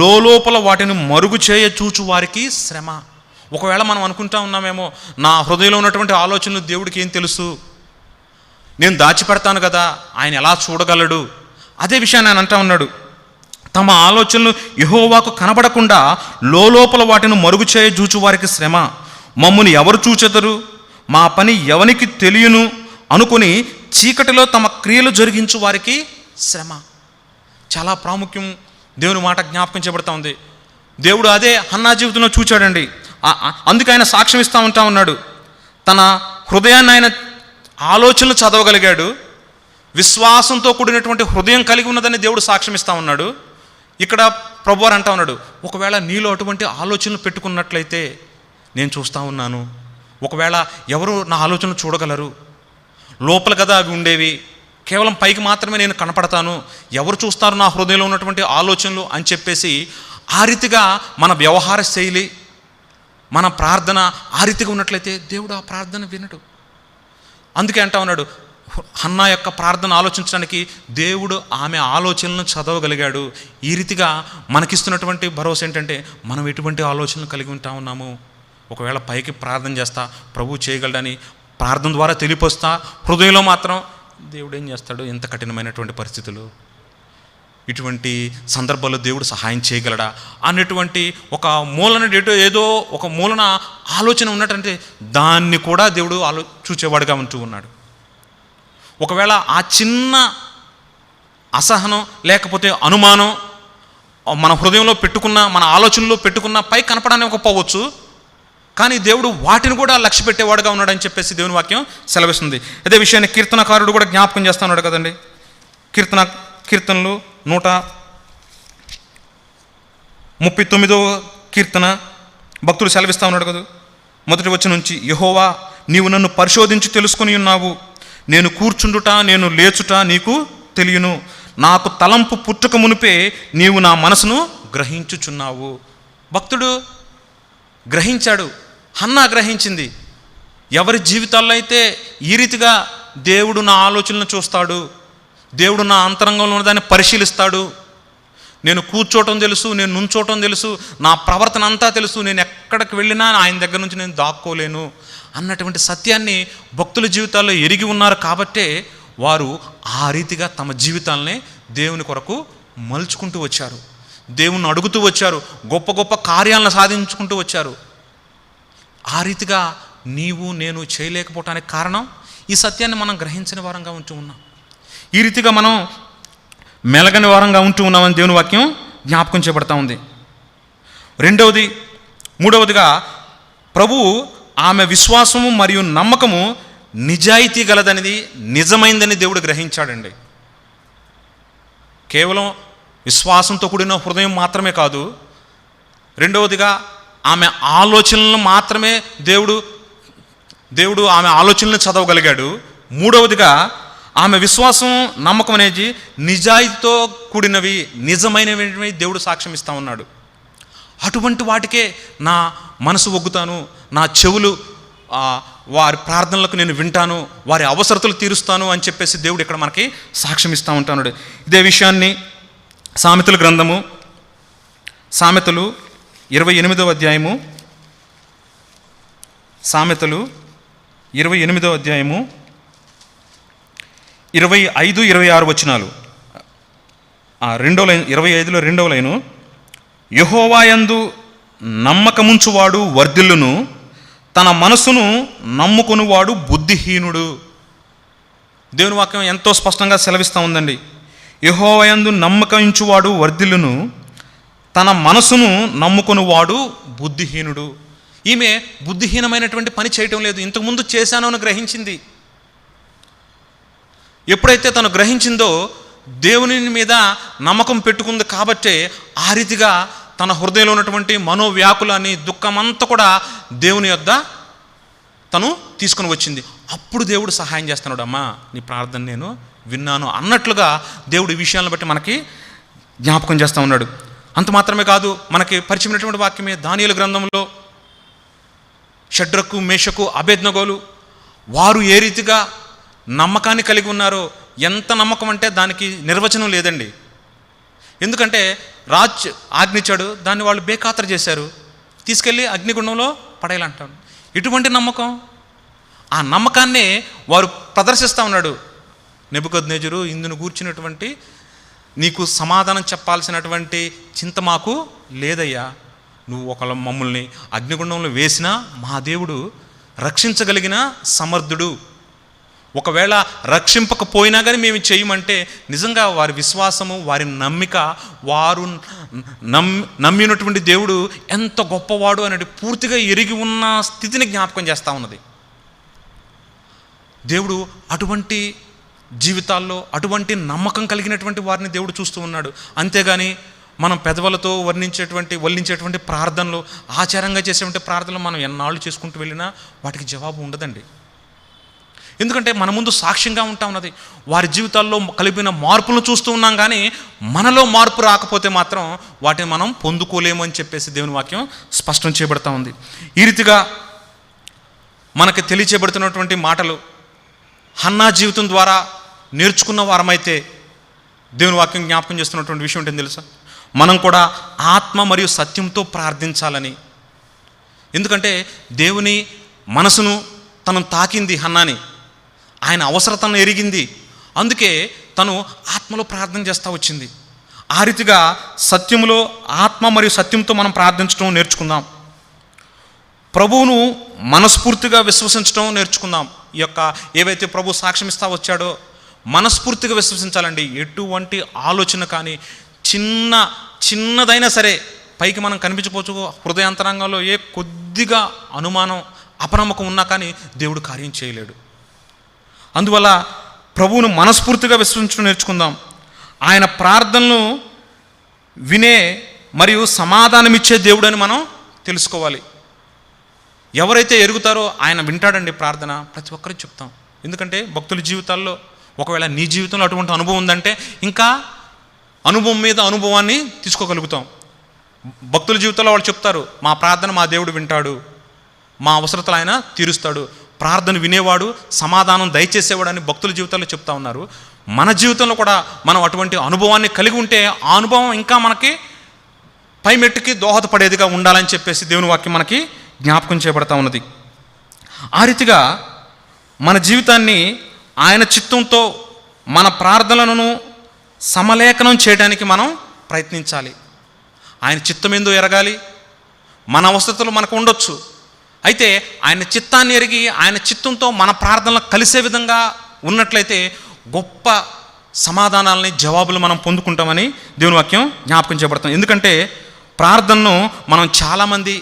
లోపల వాటిని మరుగు చేయ చూచు వారికి శ్రమ. ఒకవేళ మనం అనుకుంటా ఉన్నామేమో, నా హృదయంలో ఉన్నటువంటి ఆలోచనలు దేవుడికి ఏం తెలుసు, నేను దాచిపెడతాను కదా, ఆయన ఎలా చూడగలడు? అదే విషయాన్ని ఆయన అంటా ఉన్నాడు. తమ ఆలోచనలు యెహోవాకు కనబడకుండా లోపల వాటిని మరుగు చేయ చూచు వారికి శ్రమ. మమ్ముని ఎవరు చూచెదరు, మా పని ఎవనికి తెలియను అనుకుని చీకటిలో తమ క్రియలు జరిగించు వారికి శ్రమ. చాలా ప్రాముఖ్యం, దేవుని మాట జ్ఞాపకం చేయబడతా ఉంది. దేవుడు అదే హన్నా జీవితంలో చూచాడండి. అందుకు ఆయన సాక్ష్యం ఇస్తూ ఉంటా ఉన్నాడు. తన హృదయాన్ని ఆయన ఆలోచనలు చదవగలిగాడు. విశ్వాసంతో కూడినటువంటి హృదయం కలిగి ఉన్నదని దేవుడు సాక్ష్యం ఇస్తూ ఉన్నాడు. ఇక్కడ ప్రభువారు అంటా ఉన్నాడు, ఒకవేళ నీలో అటువంటి ఆలోచనలు పెట్టుకున్నట్లయితే నేను చూస్తూ ఉన్నాను. ఒకవేళ ఎవరు నా ఆలోచనలు చూడగలరు? లోపల కదా అవి ఉండేవి, కేవలం పైకి మాత్రమే నేను కనపడతాను, ఎవరు చూస్తారు నా హృదయంలో ఉన్నటువంటి ఆలోచనలు అని చెప్పేసి ఆ రీతిగా మన వ్యవహార శైలి, మన ప్రార్థన ఆ రీతిగా ఉన్నట్లయితే దేవుడు ఆ ప్రార్థన వినడు. అందుకే అంటా ఉన్నాడు, హన్నా యొక్క ప్రార్థన ఆలోచించడానికి దేవుడు ఆమె ఆలోచనలను చదవగలిగాడు. ఈ రీతిగా మనకిస్తున్నటువంటి భరోసా ఏంటంటే, మనం ఎటువంటి ఆలోచనలు కలిగి ఉంటా ఉన్నాము. ఒకవేళ పైకి ప్రార్థన చేస్తా ప్రభు చేయగలడని ప్రార్థన ద్వారా తెలియపొస్తా, హృదయంలో మాత్రం దేవుడు ఏం చేస్తాడు? ఎంత కఠినమైనటువంటి పరిస్థితులు, ఇటువంటి సందర్భాల్లో దేవుడు సహాయం చేయగలడా అన్నటువంటి ఒక మూలన ఏదో ఒక మూలన ఆలోచన ఉన్నట్టంటే దాన్ని కూడా దేవుడు చూచేవాడుగా ఉంటూ ఉన్నాడు. ఒకవేళ ఆ చిన్న అసహనం లేకపోతే అనుమానం మన హృదయంలో పెట్టుకున్న, మన ఆలోచనలో పెట్టుకున్న పై కనపడానికి పోవచ్చు, కానీ దేవుడు వాటిని కూడా లక్ష్య పెట్టేవాడుగా ఉన్నాడని చెప్పేసి దేవుని వాక్యం సెలవిస్తుంది. అదే విషయాన్ని కీర్తనకారుడు కూడా జ్ఞాపకం చేస్తూ ఉన్నాడు కదండి. కీర్తనలు 139వ కీర్తన భక్తుడు సెలవిస్తూ ఉన్నాడు కదా, మొదటి వచనం నుంచి, యెహోవా నీవు నన్ను పరిశోధించి తెలుసుకొని ఉన్నావు, నేను కూర్చుండుట నేను లేచుట నీకు తెలియను, నాకు తలంపు పుట్టుక మునిపే నీవు నా మనసును గ్రహించుచున్నావు. భక్తుడు గ్రహించాడు, హన్నా గ్రహించింది. ఎవరి జీవితాల్లో అయితే ఈ రీతిగా దేవుడు నా ఆలోచనలను చూస్తాడు, దేవుడు నా అంతరంగంలో ఉన్నదాన్ని పరిశీలిస్తాడు, నేను కూర్చోవటం తెలుసు, నేను నుంచోవటం తెలుసు, నా ప్రవర్తన అంతా తెలుసు, నేను ఎక్కడికి వెళ్ళినా ఆయన దగ్గర నుంచి నేను దాక్కోలేను అన్నటువంటి సత్యాన్ని భక్తుల జీవితాల్లో ఎరిగి ఉన్నారు. కాబట్టే వారు ఆ రీతిగా తమ జీవితాలనే దేవుని కొరకు మలుచుకుంటూ వచ్చారు, దేవుణ్ణి అడుగుతూ వచ్చారు, గొప్ప గొప్ప కార్యాలను సాధించుకుంటూ వచ్చారు. ఆ రీతిగా నీవు నేను చేయలేకపోవటానికి కారణం ఈ సత్యాన్ని మనం గ్రహించిన వారంగా ఉంటూ ఉన్నాం. ఈ రీతిగా మనం మెలగని వారంగా ఉంటూ ఉన్నామని దేవుని వాక్యం జ్ఞాపకం చేయబడతా ఉంది. మూడవదిగా ప్రభువు ఆమె విశ్వాసము మరియు నమ్మకము నిజాయితీ గలదనేది, నిజమైందని దేవుడు గ్రహించాడండి. కేవలం విశ్వాసంతో కూడిన హృదయం మాత్రమే కాదు, రెండవదిగా ఆమె ఆలోచనలను మాత్రమే దేవుడు ఆమె ఆలోచనలను చదవగలిగాడు. మూడవదిగా ఆమె విశ్వాసం నమ్మకం అనేది నిజాయితీతో కూడినవి, నిజమైనవి దేవుడు సాక్ష్యం ఇస్తూ ఉన్నాడు. అటువంటి వాటికే నా మనసు ఒగ్గుతాను, నా చెవులు వారి ప్రార్థనలకు నేను వింటాను, వారి అవసరతలు తీరుస్తాను అని చెప్పేసి దేవుడు ఇక్కడ మనకి సాక్ష్యం ఇస్తూ ఉంటాడు. ఇదే విషయాన్ని సామెతల గ్రంథము, సామెతలు 28వ అధ్యాయము, సామెతలు 28వ అధ్యాయము 25, 26 వచనాలు. 25లో 2వ లైను, యెహోవాయందు నమ్మకముంచువాడు వర్ధిల్లును, తన మనసును నమ్ముకొనువాడు బుద్ధిహీనుడు. దేవుని వాక్యం ఎంతో స్పష్టంగా సెలవిస్తూ ఉందండి. యెహోవాయందు నమ్మకించువాడు వర్ధిల్లును, తన మనసును నమ్ముకొనువాడు బుద్ధిహీనుడు. ఈమె బుద్ధిహీనమైనటువంటి పని చేయటం లేదు, ఇంతకుముందు చేశాను అని గ్రహించింది. ఎప్పుడైతే తను గ్రహించిందో దేవుని మీద నమ్మకం పెట్టుకుంది కాబట్టే ఆ రీతిగా తన హృదయంలో ఉన్నటువంటి మనోవ్యాకులని దుఃఖమంతా కూడా దేవుని యొద్ద తను తీసుకుని వచ్చింది. అప్పుడు దేవుడు సహాయం చేస్తున్నాడు. అమ్మా, నీ ప్రార్థన నేను విన్నాను అన్నట్లుగా దేవుడు ఈ విషయాలను బట్టి మనకి జ్ఞాపకం చేస్తూ ఉన్నాడు. అంత మాత్రమే కాదు, మనకి పరిచయమైనటువంటి వాక్యమే దానియేలు గ్రంథంలో షడ్రకు, మేషకు, అబేద్నెగోలు వారు ఏ రీతిగా నమ్మకాన్ని కలిగి ఉన్నారో, ఎంత నమ్మకం అంటే దానికి నిర్వచనం లేదండి. ఎందుకంటే రాజు ఆజ్ఞించాడు, దాన్ని వాళ్ళు బేఖాతరు చేశారు, తీసుకెళ్ళి అగ్నిగుండంలో పడేయాలంటాడు. ఇటువంటి నమ్మకం, ఆ నమ్మకాన్నే వారు ప్రదర్శిస్తూ ఉన్నాడు. నెబుకద్నెజరు, ఇందును గూర్చినటువంటి నీకు సమాధానం చెప్పాల్సినటువంటి చింత మాకు లేదయ్యా. నువ్వు ఒకళ్ళ మమ్మల్ని అగ్నిగుండంలో వేసినా మా దేవుడు రక్షించగలిగిన సమర్థుడు. ఒకవేళ రక్షింపకపోయినా కానీ మేము చేయమంటే నిజంగా వారి విశ్వాసము, వారి నమ్మిక, వారు నమ్మినటువంటి దేవుడు ఎంత గొప్పవాడు అనేది పూర్తిగా ఎరిగి ఉన్న స్థితిని జ్ఞాపకం చేస్తూ ఉన్నది. దేవుడు అటువంటి జీవితాల్లో అటువంటి నమ్మకం కలిగినటువంటి వారిని దేవుడు చూస్తూ ఉన్నాడు. అంతేగాని మనం పెదవులతో వల్లించేటువంటి ప్రార్థనలు, ఆచారంగా చేసేటువంటి ప్రార్థనలు మనం ఎన్నాళ్ళు చేసుకుంటూ వెళ్ళినా వాటికి జవాబు ఉండదండి. ఎందుకంటే మన ముందు సాక్ష్యంగా ఉంటా ఉన్నది. వారి జీవితాల్లో కలిపిన మార్పులను చూస్తూ ఉన్నాం, కానీ మనలో మార్పు రాకపోతే మాత్రం వాటిని మనం పొందుకోలేము అని చెప్పేసి దేవుని వాక్యం స్పష్టం చేయబడతా ఉంది. ఈ రీతిగా మనకి తెలియచేయబడుతున్నటువంటి మాటలు హన్నా జీవితం ద్వారా నేర్చుకున్న వారమైతే దేవుని వాక్యం జ్ఞాపకం చేస్తున్నటువంటి విషయం ఏంటని తెలుసా? మనం కూడా ఆత్మ మరియు సత్యంతో ప్రార్థించాలని. ఎందుకంటే దేవుని మనసును తను తాకింది హన్నాని, ఆయన అవసరతను ఎరిగింది. అందుకే తను ఆత్మలో ప్రార్థన చేస్తూ వచ్చింది. ఆ రీతిగా సత్యములో, ఆత్మ మరియు సత్యంతో మనం ప్రార్థించడం నేర్చుకుందాం. ప్రభువును మనస్ఫూర్తిగా విశ్వసించడం నేర్చుకుందాం. ఈ యొక్క ఏవైతే ప్రభు సాక్ష్యం ఇస్తా వచ్చాడో మనస్ఫూర్తిగా విశ్వసించాలండి. ఎటువంటి ఆలోచన కానీ చిన్నదైనా సరే, పైకి మనం కనిపించకపోవచ్చు, హృదయాంతరంగంలో ఏ కొద్దిగా అనుమానం, అపనమ్మకం ఉన్నా కానీ దేవుడు కార్యం చేయలేడు. అందువల్ల ప్రభువును మనస్ఫూర్తిగా విశ్వసించడం నేర్చుకుందాం. ఆయన ప్రార్థనలు వినే మరియు సమాధానమిచ్చే దేవుడు అని మనం తెలుసుకోవాలి. ఎవరైతే ఎరుగుతారో ఆయన వింటాడండి ప్రార్థన. ప్రతి ఒక్కరికి చెప్తాం. ఎందుకంటే భక్తుల జీవితాల్లో ఒకవేళ నీ జీవితంలో అటువంటి అనుభవం ఉందంటే ఇంకా అనుభవం మీద అనుభవాన్ని తీసుకోగలుగుతాం. భక్తుల జీవితంలో వాళ్ళు చెప్తారు, మా ప్రార్థన మా దేవుడు వింటాడు, మా అవసరతలు ఆయన తీరుస్తాడు, ప్రార్థన వినేవాడు, సమాధానం దయచేసేవాడు అని భక్తుల జీవితాల్లో చెప్తా ఉన్నారు. మన జీవితంలో కూడా మనం అటువంటి అనుభవాన్ని కలిగి ఉంటే ఆ అనుభవం ఇంకా మనకి పై మెట్టుకి దోహదపడేదిగా ఉండాలని చెప్పేసి దేవుని వాక్యం మనకి జ్ఞాపకం చేయబడతా ఉన్నది. ఆ రీతిగా మన జీవితాన్ని ఆయన చిత్తంతో, మన ప్రార్థనలను సమలేఖనం చేయడానికి మనం ప్రయత్నించాలి. ఆయన చిత్తం ఏందో ఎరగాలి. మన అవసరతలు మనకు ఉండొచ్చు, అయితే ఆయన చిత్తాన్ని ఎరిగి ఆయన చిత్తంతో మన ప్రార్థనలు కలిసే విధంగా ఉన్నట్లయితే గొప్ప సమాధానాలని, జవాబులు మనం పొందుకుంటామని దేవుని వాక్యం జ్ఞాపకం చేయబడతాం. ఎందుకంటే ప్రార్థనను మనం చాలామంది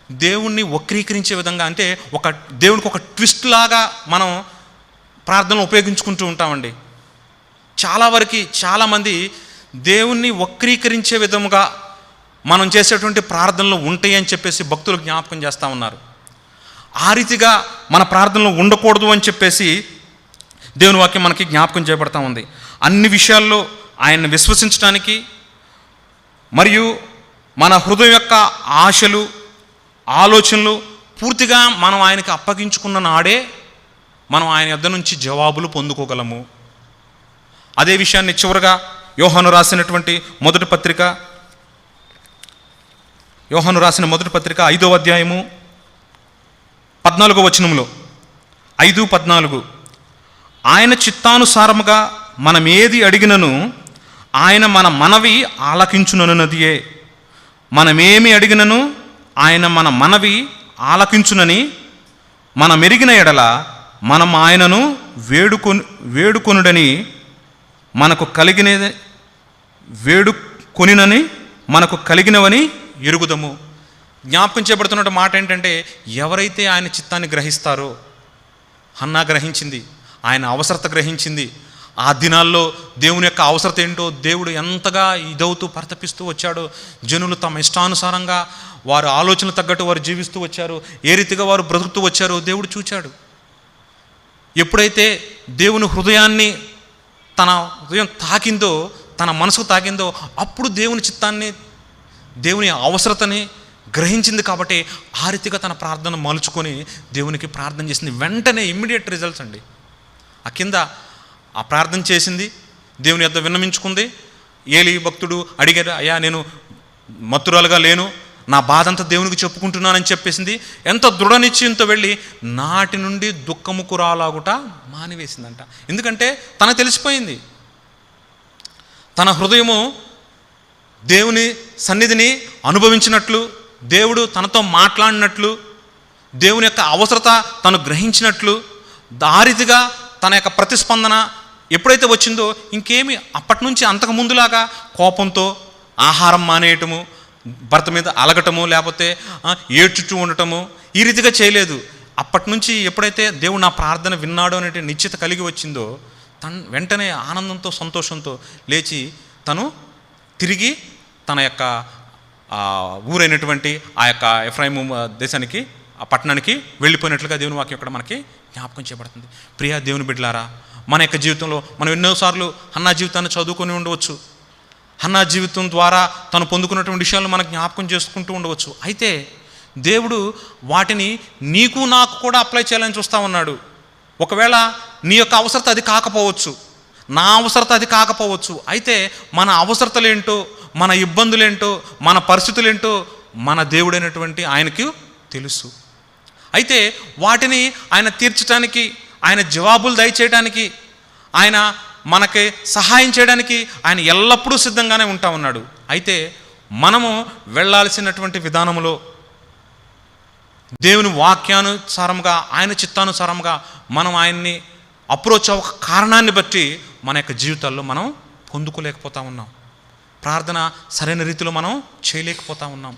దేవుణ్ణి వక్రీకరించే విధంగా, అంటే దేవునికి ఒక ట్విస్ట్ లాగా మనం ప్రార్థనలు ఉపయోగించుకుంటూ ఉంటామండి. చాలామంది దేవుణ్ణి వక్రీకరించే విధముగా మనం చేసేటువంటి ప్రార్థనలు ఉంటాయి అని చెప్పేసి భక్తులు జ్ఞాపకం చేస్తూ ఉన్నారు. ఆ రీతిగా మన ప్రార్థనలు ఉండకూడదు అని చెప్పేసి దేవుని వాక్యం మనకి జ్ఞాపకం చేయబడతా ఉంది. అన్ని విషయాల్లో ఆయన్ని విశ్వసించడానికి మరియు మన హృదయం యొక్క ఆశలు, ఆలోచనలు పూర్తిగా మనం ఆయనకి అప్పగించుకున్న నాడే మనం ఆయన యొద్ద నుంచి జవాబులు పొందుకోగలము. అదే విషయాన్ని చివరగా యోహాను రాసిన మొదటి పత్రిక 5వ అధ్యాయము 14వ వచనంలో 5:14 ఆయన చిత్తానుసారముగా మనం ఏది అడిగినను ఆయన మన మనవి ఆలకించునన్నదియే. మనమేమి అడిగినను ఆయన మన మనవి ఆలకించునని మనం ఎరిగిన ఎడల మనం ఆయనను వేడుకొనుడని మనకు కలిగిన వేడుకొనినని మనకు కలిగినవని ఎరుగుదము. జ్ఞాపకం చేయబడుతున్న మాట ఏంటంటే, ఎవరైతే ఆయన చిత్తాన్ని గ్రహిస్తారో, హన్నా గ్రహించింది, ఆయన అవసరత గ్రహించింది. ఆ దినాల్లో దేవుని యొక్క అవసరత ఏంటో దేవుడు ఎంతగా ఇదవుతూ పరితపిస్తూ వచ్చాడో, జనులు తమ ఇష్టానుసారంగా వారు ఆలోచనలు తగ్గట్టు వారు జీవిస్తూ వచ్చారు, ఏ రీతిగా వారు బ్రతుకుతూ వచ్చారో దేవుడు చూచాడు. ఎప్పుడైతే దేవుని హృదయాన్ని, తన హృదయం తాకిందో, తన మనసుకు తాకిందో, అప్పుడు దేవుని చిత్తాన్ని, దేవుని అవసరతని గ్రహించింది. కాబట్టి ఆ రీతిగా తన ప్రార్థన మలుచుకొని దేవునికి ప్రార్థన చేసింది. వెంటనే ఇమ్మీడియట్ రిజల్ట్స్ అండి. ఆ కింద ఆ ప్రార్థన చేసింది, దేవుని యొద్ద విన్నమించుకుంది. ఏలీ భక్తుడు అడిగారు, అయ్యా నేను మత్తురాలుగా లేను, నా బాధ అంతా దేవునికి చెప్పుకుంటున్నానని చెప్పేసింది. ఎంత దృఢ నిశ్చయంతో వెళ్ళి నాటి నుండి దుఃఖముకు రాలాగుట మానివేసిందంట. ఎందుకంటే తనకు తెలిసిపోయింది, తన హృదయము దేవుని సన్నిధిని అనుభవించినట్లు, దేవుడు తనతో మాట్లాడినట్లు, దేవుని యొక్క అవసరత తను గ్రహించినట్లు, ఆ రీతిగా తన యొక్క ప్రతిస్పందన ఎప్పుడైతే వచ్చిందో ఇంకేమి అప్పటి నుంచి అంతకు ముందులాగా కోపంతో ఆహారం మానేయటము, భర్త మీద అలగటము, లేకపోతే ఏడ్చుచూ ఉండటము, ఈ రీతిగా చేయలేదు. అప్పటి నుంచి ఎప్పుడైతే దేవుడు నా ప్రార్థన విన్నాడో అనే నిశ్చిత కలిగి వచ్చిందో, వెంటనే ఆనందంతో సంతోషంతో లేచి తను తిరిగి తన యొక్క ఊరైనటువంటి ఆ యొక్క ఎఫ్రాయిము దేశానికి, ఆ పట్టణానికి వెళ్ళిపోయినట్లుగా దేవుని వాక్యం ఇక్కడ మనకి జ్ఞాపకం చేయబడుతుంది. ప్రియా దేవుని బిడ్డలారా, మన యొక్క జీవితంలో మనం ఎన్నోసార్లు హన్నా జీవితాన్ని చదువుకొని ఉండవచ్చు. హన్నా జీవితం ద్వారా తను పొందుకున్నటువంటి విషయాలను మనకు జ్ఞాపకం చేసుకుంటూ ఉండవచ్చు. అయితే దేవుడు వాటిని నీకు నాకు కూడా అప్లై చేయాలని చూస్తూ ఉన్నాడు. ఒకవేళ నీ యొక్క అవసరత అది కాకపోవచ్చు, నా అవసరత అది కాకపోవచ్చు. అయితే మన అవసరతలేంటో, మన ఇబ్బందులేంటో, మన పరిస్థితులేంటో మన దేవుడైనటువంటి ఆయనకి తెలుసు. అయితే వాటిని ఆయన తీర్చడానికి, ఆయన జవాబులు దయచేయడానికి, ఆయన మనకి సహాయం చేయడానికి ఆయన ఎల్లప్పుడూ సిద్ధంగానే ఉంటా ఉన్నాడు. అయితే మనము వెళ్ళాల్సినటువంటి విధానంలో దేవుని వాక్యానుసారంగా, ఆయన చిత్తానుసారంగా మనం ఆయన్ని అప్రోచ్ అవ్వక కారణాన్ని బట్టి మన యొక్క జీవితాల్లో మనం పొందుకోలేకపోతా ఉన్నాం. ప్రార్థన సరైన రీతిలో మనం చేయలేకపోతా ఉన్నాం.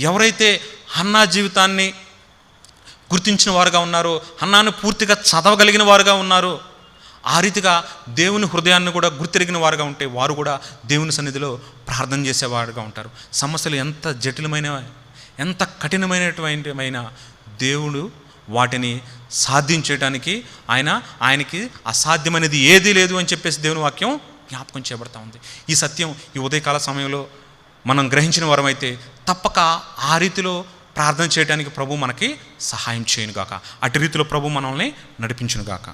ఎవరైతే హన్నా జీవితాన్ని గుర్తించిన వారుగా ఉన్నారో, హన్నాను పూర్తిగా చదవగలిగిన వారుగా ఉన్నారో, ఆ రీతిగా దేవుని హృదయాన్ని కూడా గుర్తిరిగిన వారుగా ఉంటే వారు కూడా దేవుని సన్నిధిలో ప్రార్థన చేసేవారుగా ఉంటారు. సమస్యలు ఎంత జటిలమైన, ఎంత కఠినమైనటువంటి దేవుడు వాటిని సాధించడానికి ఆయనకి అసాధ్యమైనది ఏదీ లేదు అని చెప్పేసి దేవుని వాక్యం జ్ఞాపకం చేయబడతా ఉంది. ఈ సత్యం ఈ ఉదయకాల సమయంలో మనం గ్రహించిన వారమైతే తప్పక ఆ రీతిలో ప్రార్థన చేయడానికి ప్రభు మనకి సహాయం చేయనుగాక. అటు రీతిలో ప్రభు మనల్ని నడిపించునుగాక.